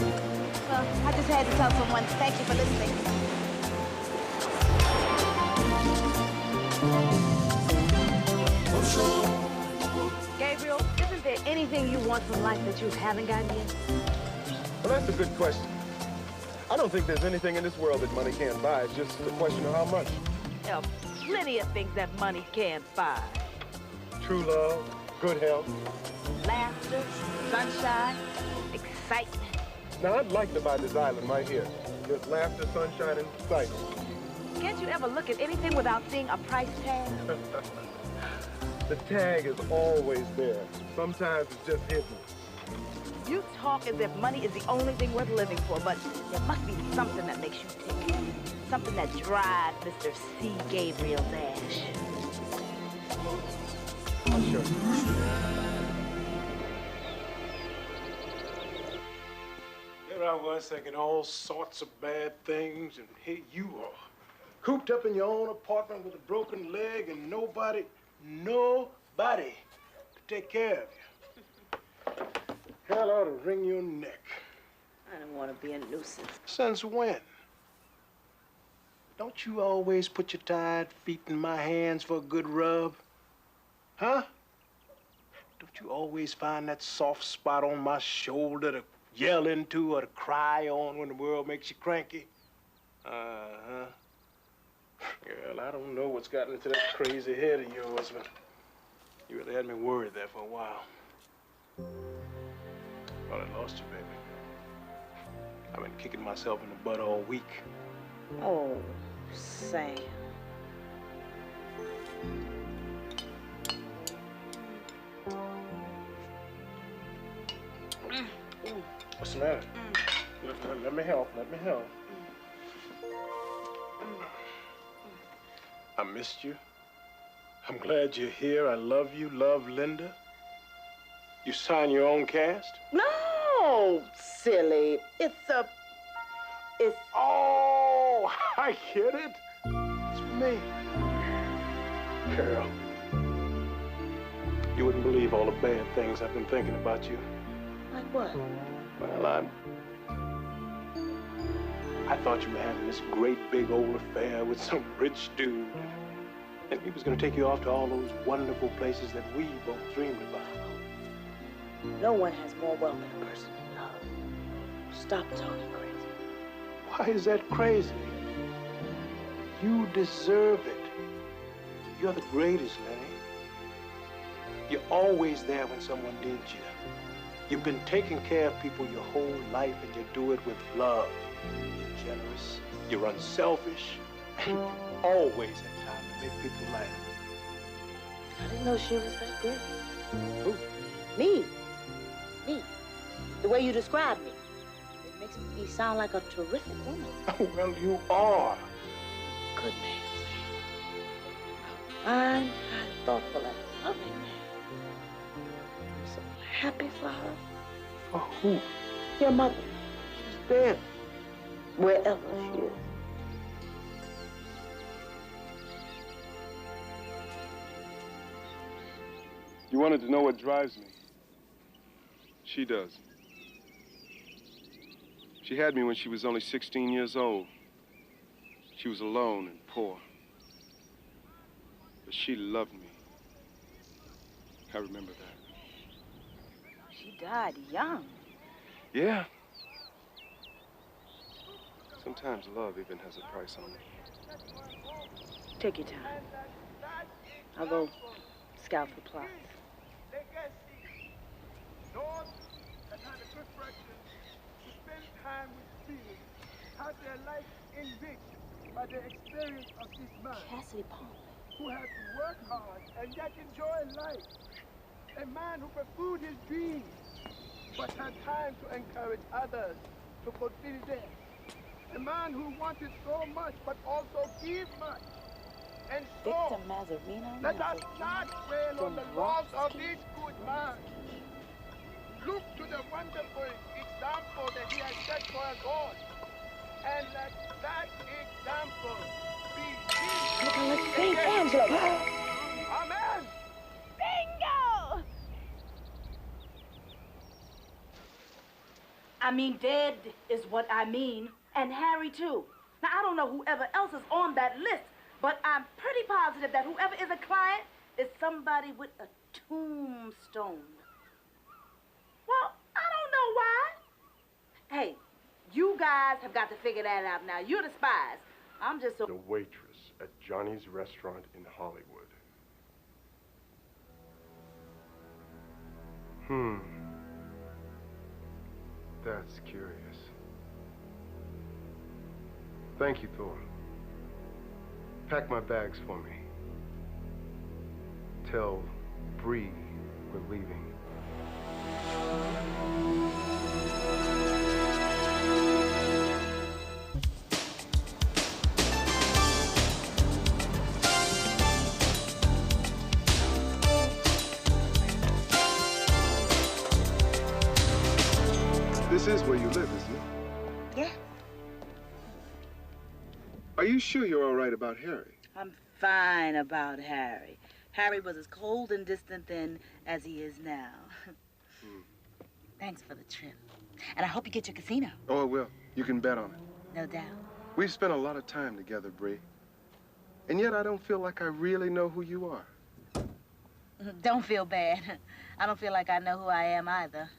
Well, I just had to tell someone. Thank you for listening. Gabriel, isn't there anything you want from life that you haven't gotten yet? Well, that's a good question. I don't think there's anything in this world that money can't buy. It's just a question of how much. There are plenty of things that money can't buy. True love, good health. Laughter, sunshine, excitement. Now, I'd like to buy this island right here. Just laughter, sunshine, and excitement. Can't you ever look at anything without seeing a price tag? The tag is always there. Sometimes it's just hidden. You talk as if money is the only thing worth living for, but there must be something that makes you tick. Something that drives Mr. C. Gabriel Dash. I'll show you. Here I was thinking all sorts of bad things, and here you are, cooped up in your own apartment with a broken leg and nobody to take care of you. Hell ought to wring your neck. I don't want to be a nuisance. Since when? Don't you always put your tired feet in my hands for a good rub? Huh? Don't you always find that soft spot on my shoulder to yell into or to cry on when the world makes you cranky? Uh-huh. Girl, I don't know what's gotten into that crazy head of yours, but you really had me worried there for a while. Thought I lost you, baby. I've been kicking myself in the butt all week. Oh, Sam. What's the matter? Let me help. I missed you. I'm glad you're here. I love you. Love, Linda. You sign your own cast? No, silly. It's... Oh, I get it. It's for me. Carol, you wouldn't believe all the bad things I've been thinking about you. Like what? Well, I thought you were having this great big old affair with some rich dude. And he was going to take you off to all those wonderful places that we both dreamed about. No one has more wealth than a person in love. Stop talking crazy. Why is that crazy? You deserve it. You're the greatest, Lenny. You're always there when someone needs you. You've been taking care of people your whole life, and you do it with love. You're generous, you're unselfish, and you always have time to make people laugh. I didn't know she was that great. Who? Me. The way you describe me. It makes me sound like a terrific woman. Oh, well, you are. Good man, Sam. Fine, thoughtful, and loving man. I'm so happy for her. For who? Your mother. She's dead. Wherever she is. You wanted to know what drives me? She does. She had me when she was only 16 years old. She was alone and poor. But she loved me. I remember that. She died young. Yeah. Sometimes love even has a price on it. Take your time. I'll go scout for plots. Time with feeling, had their life enriched by the experience of this man who had to work hard and yet enjoy life. A man who pursued his dreams but had time to encourage others to fulfill theirs. A man who wanted so much but also gave much. And so, let us not dwell on the loss of this good man. Look to the wonderful example that he has set for us all. And let that example be St. Angela. Amen. Bingo! I mean, dead is what I mean. And Harry, too. Now, I don't know whoever else is on that list, but I'm pretty positive that whoever is a client is somebody with a tombstone. Well, I don't know why. Hey, you guys have got to figure that out now. You're the spies. I'm just so... The waitress at Johnny's restaurant in Hollywood. That's curious. Thank you, Thor. Pack my bags for me. Tell Bree we're leaving. This is where you live, isn't it? Yeah. Are you sure you're all right about Harry? I'm fine about Harry. Harry was as cold and distant then as he is now. Thanks for the trip. And I hope you get your casino. Oh, I will. You can bet on it. No doubt. We've spent a lot of time together, Bree. And yet I don't feel like I really know who you are. Don't feel bad. I don't feel like I know who I am either.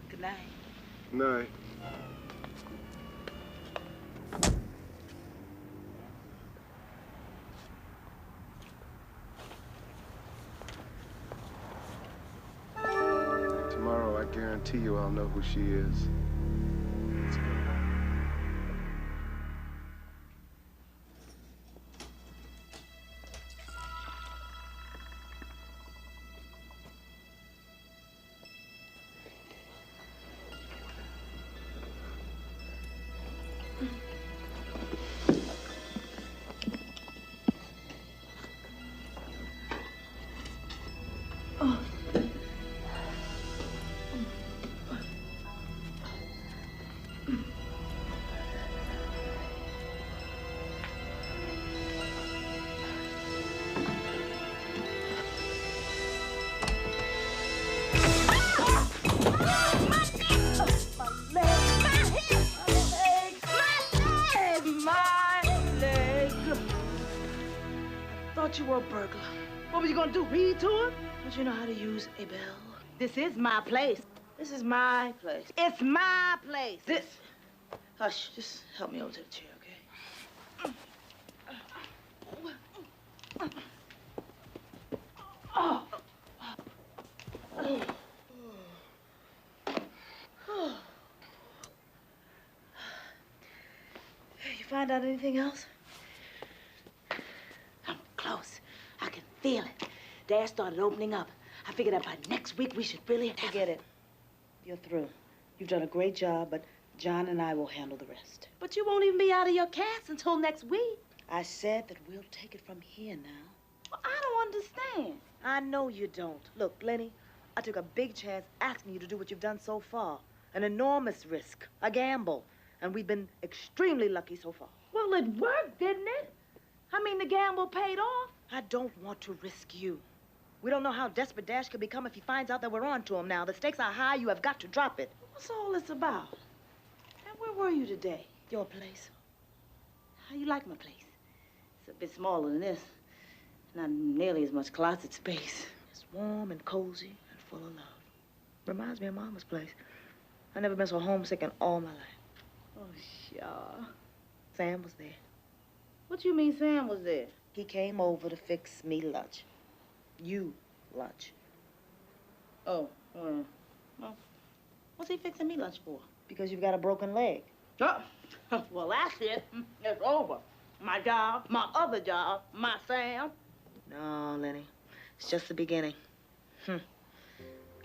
Good night. Night. Tomorrow, I guarantee you I'll know who she is. Let's go. You were a burglar. What were you gonna do, read to her? Don't you know how to use a bell? This is my place. This is my place. It's my place. This. Hush, just help me over to the chair, okay? Oh. You find out anything else? Close. I can feel it. Dash started opening up. I figured that by next week we should really forget it. You're through. You've done a great job, but John and I will handle the rest. But you won't even be out of your cast until next week. I said that we'll take it from here now. Well, I don't understand. I know you don't. Look, Lenny, I took a big chance asking you to do what you've done so far. An enormous risk, a gamble, and we've been extremely lucky so far. Well, it worked, didn't it? I mean, the gamble paid off. I don't want to risk you. We don't know how desperate Dash could become if he finds out that we're on to him now. The stakes are high. You have got to drop it. What's all this about? And where were you today? Your place. How you like my place? It's a bit smaller than this. Not nearly as much closet space. It's warm and cozy and full of love. Reminds me of Mama's place. I've never been so homesick in all my life. Oh, sure. Sam was there. What do you mean Sam was there? He came over to fix me lunch. You lunch. Oh, well, what's he fixing me lunch for? Because you've got a broken leg. Oh, well, that's it. It's over. My job, my other job, my Sam. No, Lenny. It's just the beginning.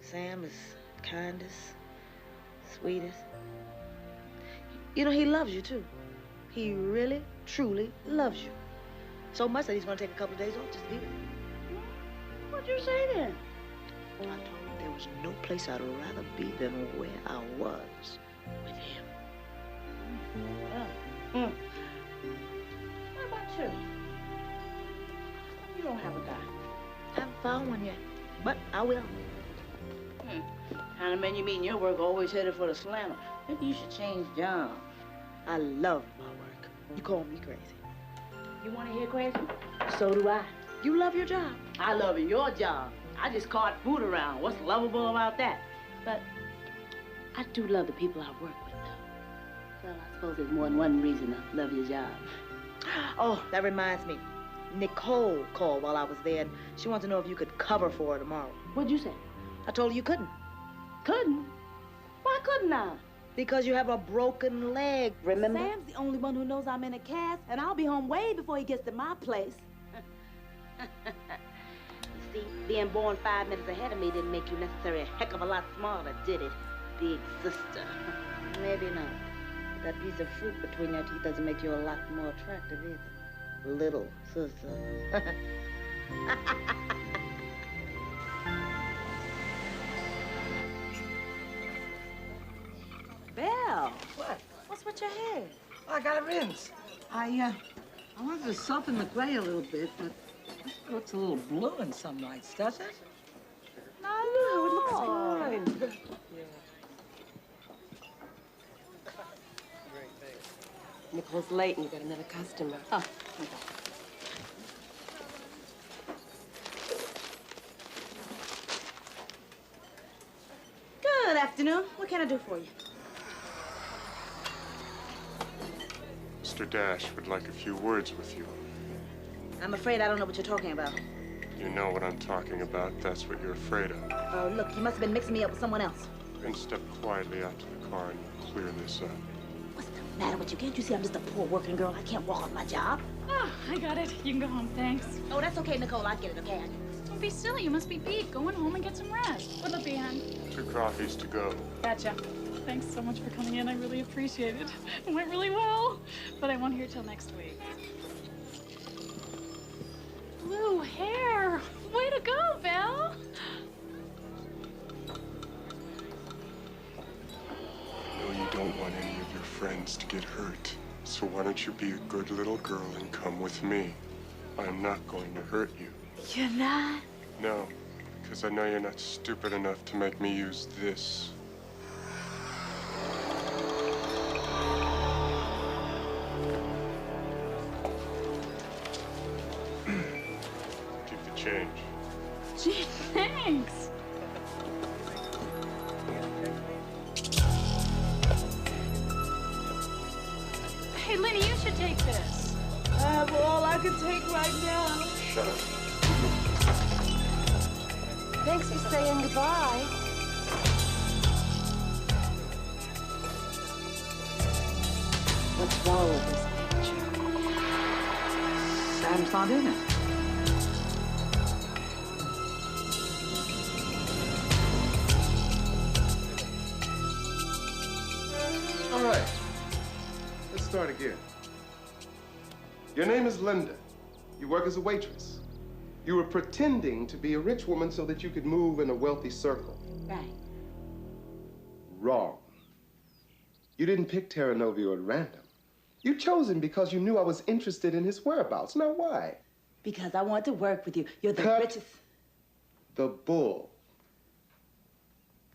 Sam is kindest, sweetest. You know, he loves you, too. He really, truly loves you. So much that he's going to take a couple of days off just to be with you. What'd you say then? I told him there was no place I'd rather be than where I was with him. What about you? You don't have a guy. I haven't found one yet, but I will. Kind of men you meet in your work always headed for the slammer. Maybe you should change jobs. I love my work. You call me crazy. You want to hear crazy? So do I. You love your job. I love your job. I just cart food around. What's lovable about that? But I do love the people I work with, though. Well, I suppose there's more than one reason to love your job. Oh, that reminds me. Nicole called while I was there, and she wants to know if you could cover for her tomorrow. What'd you say? I told her you couldn't. Couldn't? Why couldn't I? Because you have a broken leg, remember? Sam's the only one who knows I'm in a cast, and I'll be home way before he gets to my place. You see, being born 5 minutes ahead of me didn't make you necessarily a heck of a lot smarter, did it, big sister? Maybe not. That piece of fruit between your teeth doesn't make you a lot more attractive either, little sister. What? What's with your hair? I got a rinse. I wanted to soften the gray a little bit, but it looks a little blue in some lights, does it? No, it looks fine. Nicole's late and you got another customer. Oh, okay. Good afternoon. What can I do for you? Mr. Dash would like a few words with you. I'm afraid I don't know what you're talking about. You know what I'm talking about. That's what you're afraid of. Oh, look, you must have been mixing me up with someone else. Then step quietly out to the car and clear this up. What's the matter with you? Can't you see I'm just a poor working girl? I can't walk off my job. Oh, I got it. You can go home, thanks. Oh, that's okay, Nicole. I get it, okay? I get it. Don't be silly. You must be beat. Go on home and get some rest. What'll it be, hon? 2 coffees to go. Gotcha. Thanks so much for coming in. I really appreciate it. It went really well. But I won't hear till next week. Blue hair. Way to go, Val. I know you don't want any of your friends to get hurt. So why don't you be a good little girl and come with me? I'm not going to hurt you. You're not? No, because I know you're not stupid enough to make me use this. Keep the change. Gee, thanks. Hey, Lenny, you should take this. I have all I can take right now. Shut up. Thanks for saying goodbye. What's wrong with this picture? Sam's not in it. All right. Let's start again. Your name is Linda. You work as a waitress. You were pretending to be a rich woman so that you could move in a wealthy circle. Right. Wrong. You didn't pick Terranovio at random. You chose him because you knew I was interested in his whereabouts. Now, why? Because I want to work with you. You're the richest. The bull.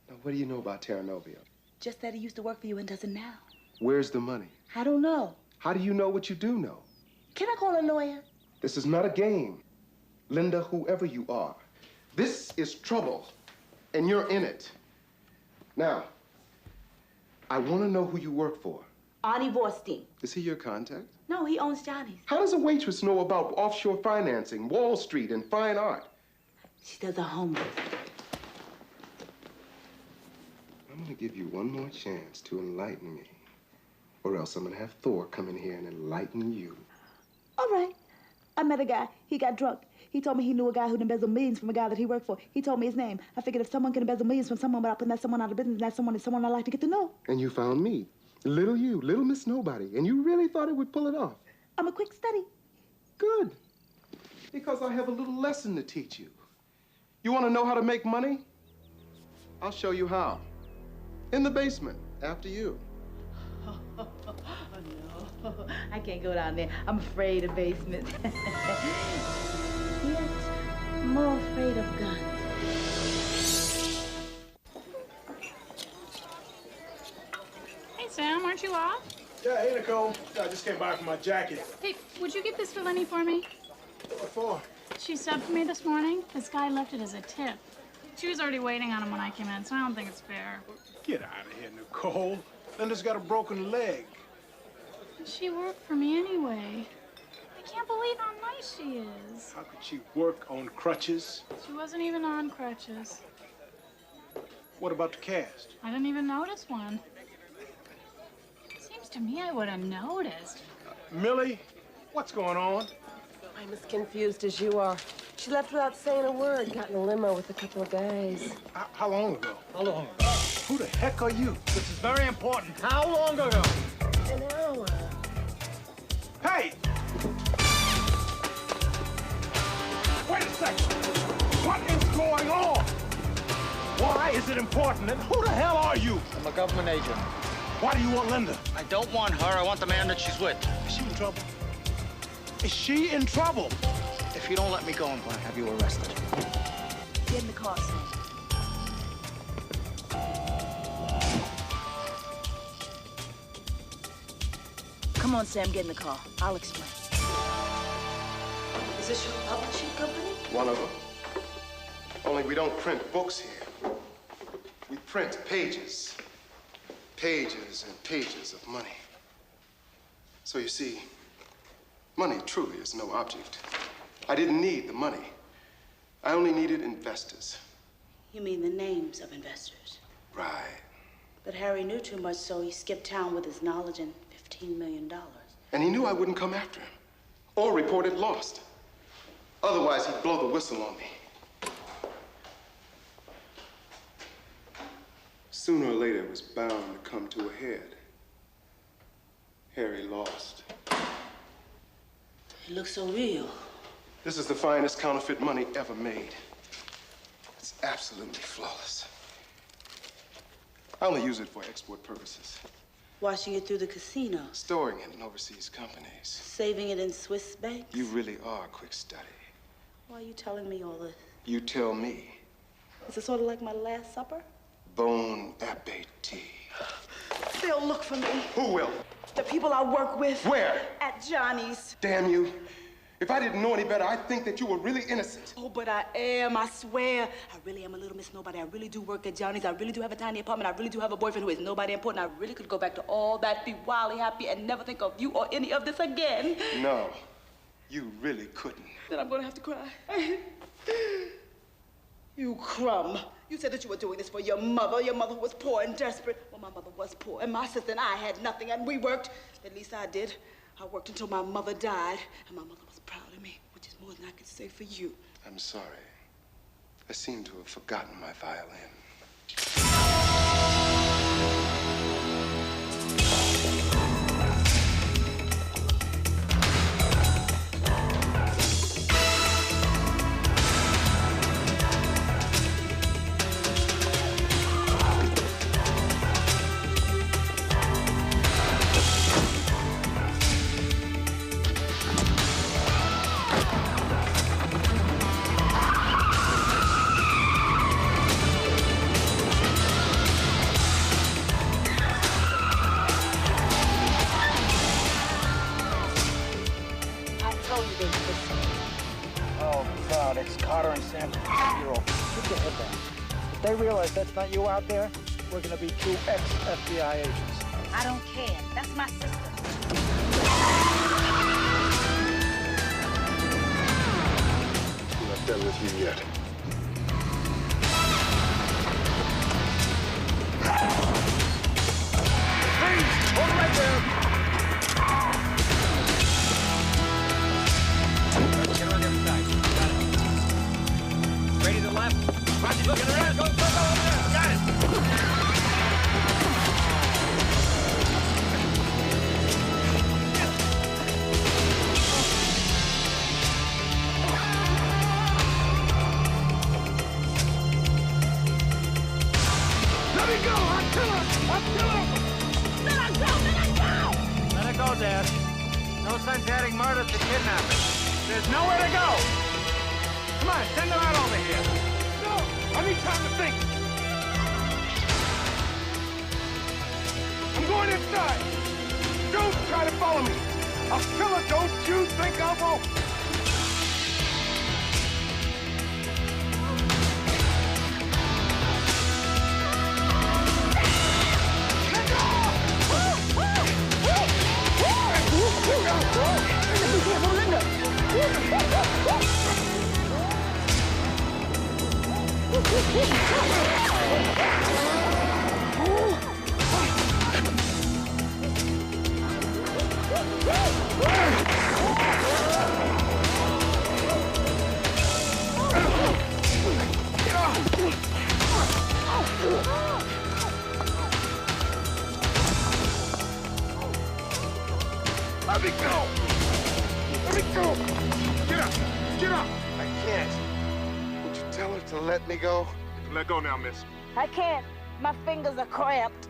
Now, what do you know about Terranovio? Just that he used to work for you and doesn't now. Where's the money? I don't know. How do you know what you do know? Can I call a lawyer? This is not a game. Linda, whoever you are, this is trouble, and you're in it. Now, I want to know who you work for. Arnie Vorstein. Is he your contact? No, he owns Johnny's. How does a waitress know about offshore financing, Wall Street, and fine art? She does a home visit. I'm going to give you one more chance to enlighten me, or else I'm going to have Thor come in here and enlighten you. All right. I met a guy. He got drunk. He told me he knew a guy who'd embezzled millions from a guy that he worked for. He told me his name. I figured if someone can embezzle millions from someone without putting that someone out of business, that someone is someone I'd like to get to know. And you found me. Little you, little Miss Nobody. And you really thought it would pull it off. I'm a quick study. Good. Because I have a little lesson to teach you. You want to know how to make money? I'll show you how. In the basement, after you. Oh, no. I can't go down there. I'm afraid of basements. Yet, more afraid of guns. Hey, Sam, aren't you off? Yeah, hey, Nicole. I just came back from my jacket. Hey, would you get this for Lenny for me? What for? She subbed for me this morning. This guy left it as a tip. She was already waiting on him when I came in, so I don't think it's fair. Get out of here, Nicole. Linda's got a broken leg. She worked for me anyway. I can't believe how nice she is. How could she work on crutches? She wasn't even on crutches. What about the cast? I didn't even notice one. Seems to me I would have noticed. Millie, what's going on? I'm as confused as you are. She left without saying a word, got in a limo with a couple of guys. How long ago? How long ago? Who the heck are you? This is very important. How long ago? An hour. Hey! Wait a second. What is going on? Why is it important? And who the hell are you? I'm a government agent. Why do you want Linda? I don't want her. I want the man that she's with. Is she in trouble? Is she in trouble? If you don't let me go, I'm going to have you arrested. Get in the car, Sam. Come on, Sam, get in the car. I'll explain. Is this your publishing company? One of them. Only we don't print books here. We print pages. Pages and pages of money. So you see, money truly is no object. I didn't need the money. I only needed investors. You mean the names of investors? Right. But Harry knew too much, so he skipped town with his knowledge and $15 million. And he knew I wouldn't come after him or report it lost. Otherwise, he'd blow the whistle on me. Sooner or later, it was bound to come to a head. Harry lost. It looks so real. This is the finest counterfeit money ever made. It's absolutely flawless. I only use it for export purposes. Washing it through the casino. Storing it in overseas companies. Saving it in Swiss banks. You really are a quick study. Why are you telling me all this? You tell me. Is it sort of like my Last Supper? Bon appetit. They'll look for me. Who will? The people I work with. Where? At Johnny's. Damn you. If I didn't know any better, I'd think that you were really innocent. Oh, but I am, I swear. I really am a little Miss Nobody. I really do work at Johnny's. I really do have a tiny apartment. I really do have a boyfriend who is nobody important. I really could go back to all that, be wildly happy, and never think of you or any of this again. No, you really couldn't. Then I'm gonna have to cry. You crumb. You said that you were doing this for your mother who was poor and desperate. Well, my mother was poor, and my sister and I had nothing, and we worked. At least I did. I worked until my mother died, and my mother was proud of me, which is more than I could say for you. I'm sorry. I seem to have forgotten my violin. They realize that's not you out there, we're gonna be two ex-FBI agents. I don't care. That's my sister. I'm not done with you yet. Freeze! Hold right there! Get on the other side. Got it. Ready to the left. Roger, looking around. Go over there. Got it. Let me go! I'll kill him! I'll kill him! Let her go! Let her go! Let it go, Dad. No sense adding murder to kidnapping. There's nowhere to go. Come on, send them out over here. No! I need time to think! I'm going inside! Don't try to follow me! I'll kill her, don't you think I won't! Let me go! Let me go! Get up! Get up! I can't. Would you tell her to let me go? Let go now, miss. I can't. My fingers are cramped.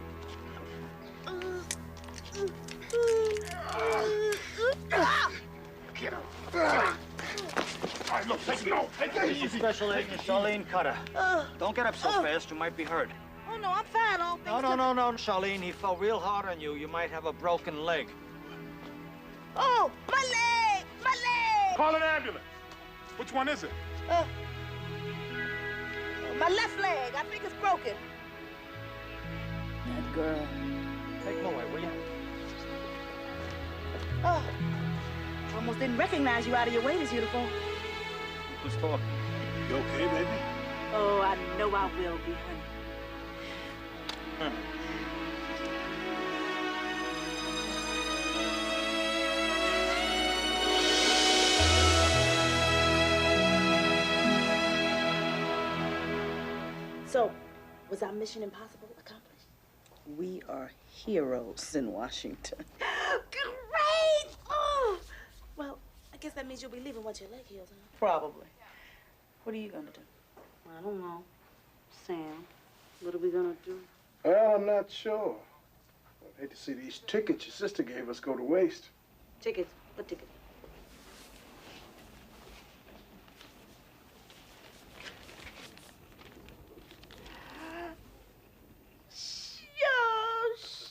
Get him. All right, look, take it easy. Special Agent Sharlene Cavanaugh. Don't get up so fast, you might be hurt. Oh, no, I'm fine. All things No, Sharlene, he fell real hard on you. You might have a broken leg. Oh, my leg! My leg! Call an ambulance. Which one is it? My left leg. I think it's broken. That girl. Take him away, will you? Oh, almost didn't recognize you out of your waiter's uniform. Who's talking? You okay, baby? Oh, I know I will be, honey. So, was our mission impossible accomplished? We are heroes in Washington. Great! Oh! Well, I guess that means you'll be leaving once your leg heals, huh? Probably. What are you gonna do? I don't know. Sam, what are we gonna do? Well, I'm not sure. I'd hate to see these tickets your sister gave us go to waste. Tickets? What ticket?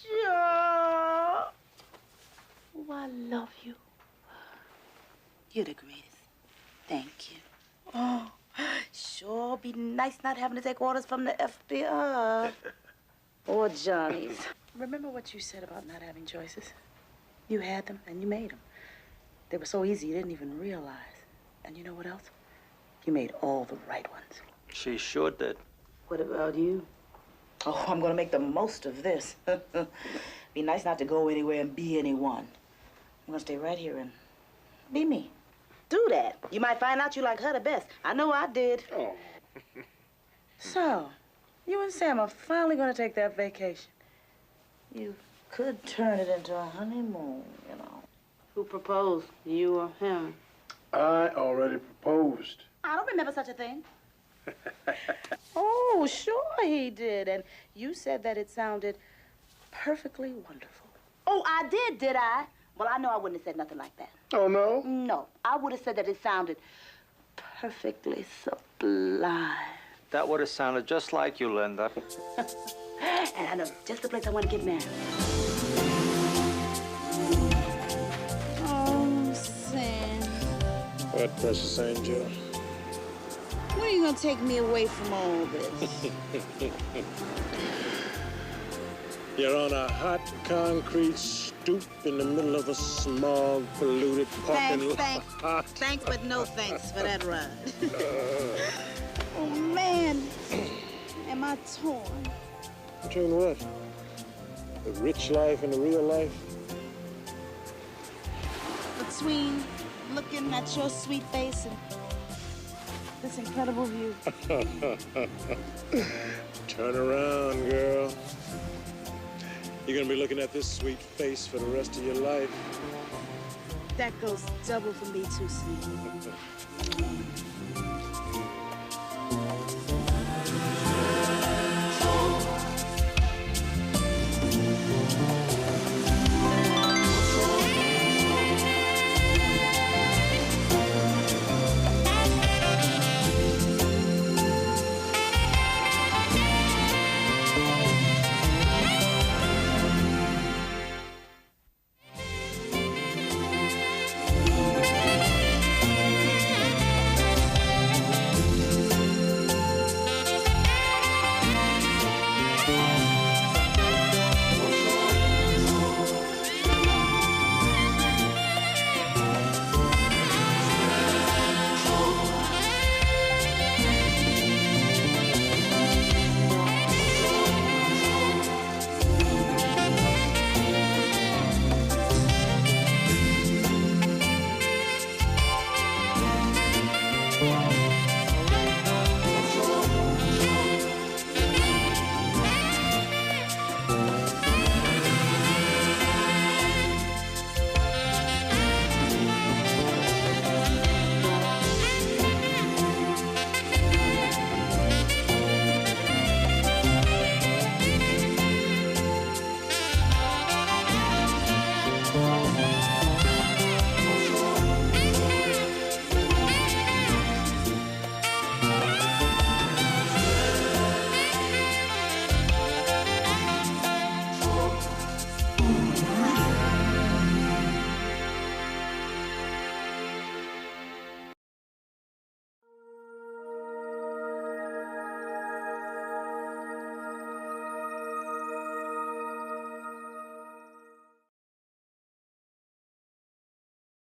Sure. Oh, I love you. You're the greatest. Thank you. Oh, sure be nice not having to take orders from the FBI. Or Johnny's. Remember what you said about not having choices? You had them, and you made them. They were so easy you didn't even realize. And you know what else? You made all the right ones. She sure did. What about you? Oh, I'm gonna make the most of this. Be nice not to go anywhere and be anyone. I'm gonna stay right here and be me. Do that. You might find out you like her the best. I know I did. Oh. So, you and Sam are finally gonna take that vacation. You could turn it into a honeymoon, you know. Who proposed, you or him? I already proposed. I don't remember such a thing. Oh, sure he did. And you said that it sounded perfectly wonderful. Oh, I did I? Well, I know I wouldn't have said nothing like that. Oh, no? No, I would have said that it sounded perfectly sublime. That would have sounded just like you, Linda. And I know just the place I want to get married. Oh, Sam. What, precious angel? When are you going to take me away from all this? You're on a hot concrete stoop in the middle of a smog, polluted parking lot. Thanks, but no thanks for that ride. Oh, man. Am I torn? Between what? The rich life and the real life? Between looking at your sweet face and this incredible view. Turn around, girl. You're gonna be looking at this sweet face for the rest of your life. That goes double for me too, sweet.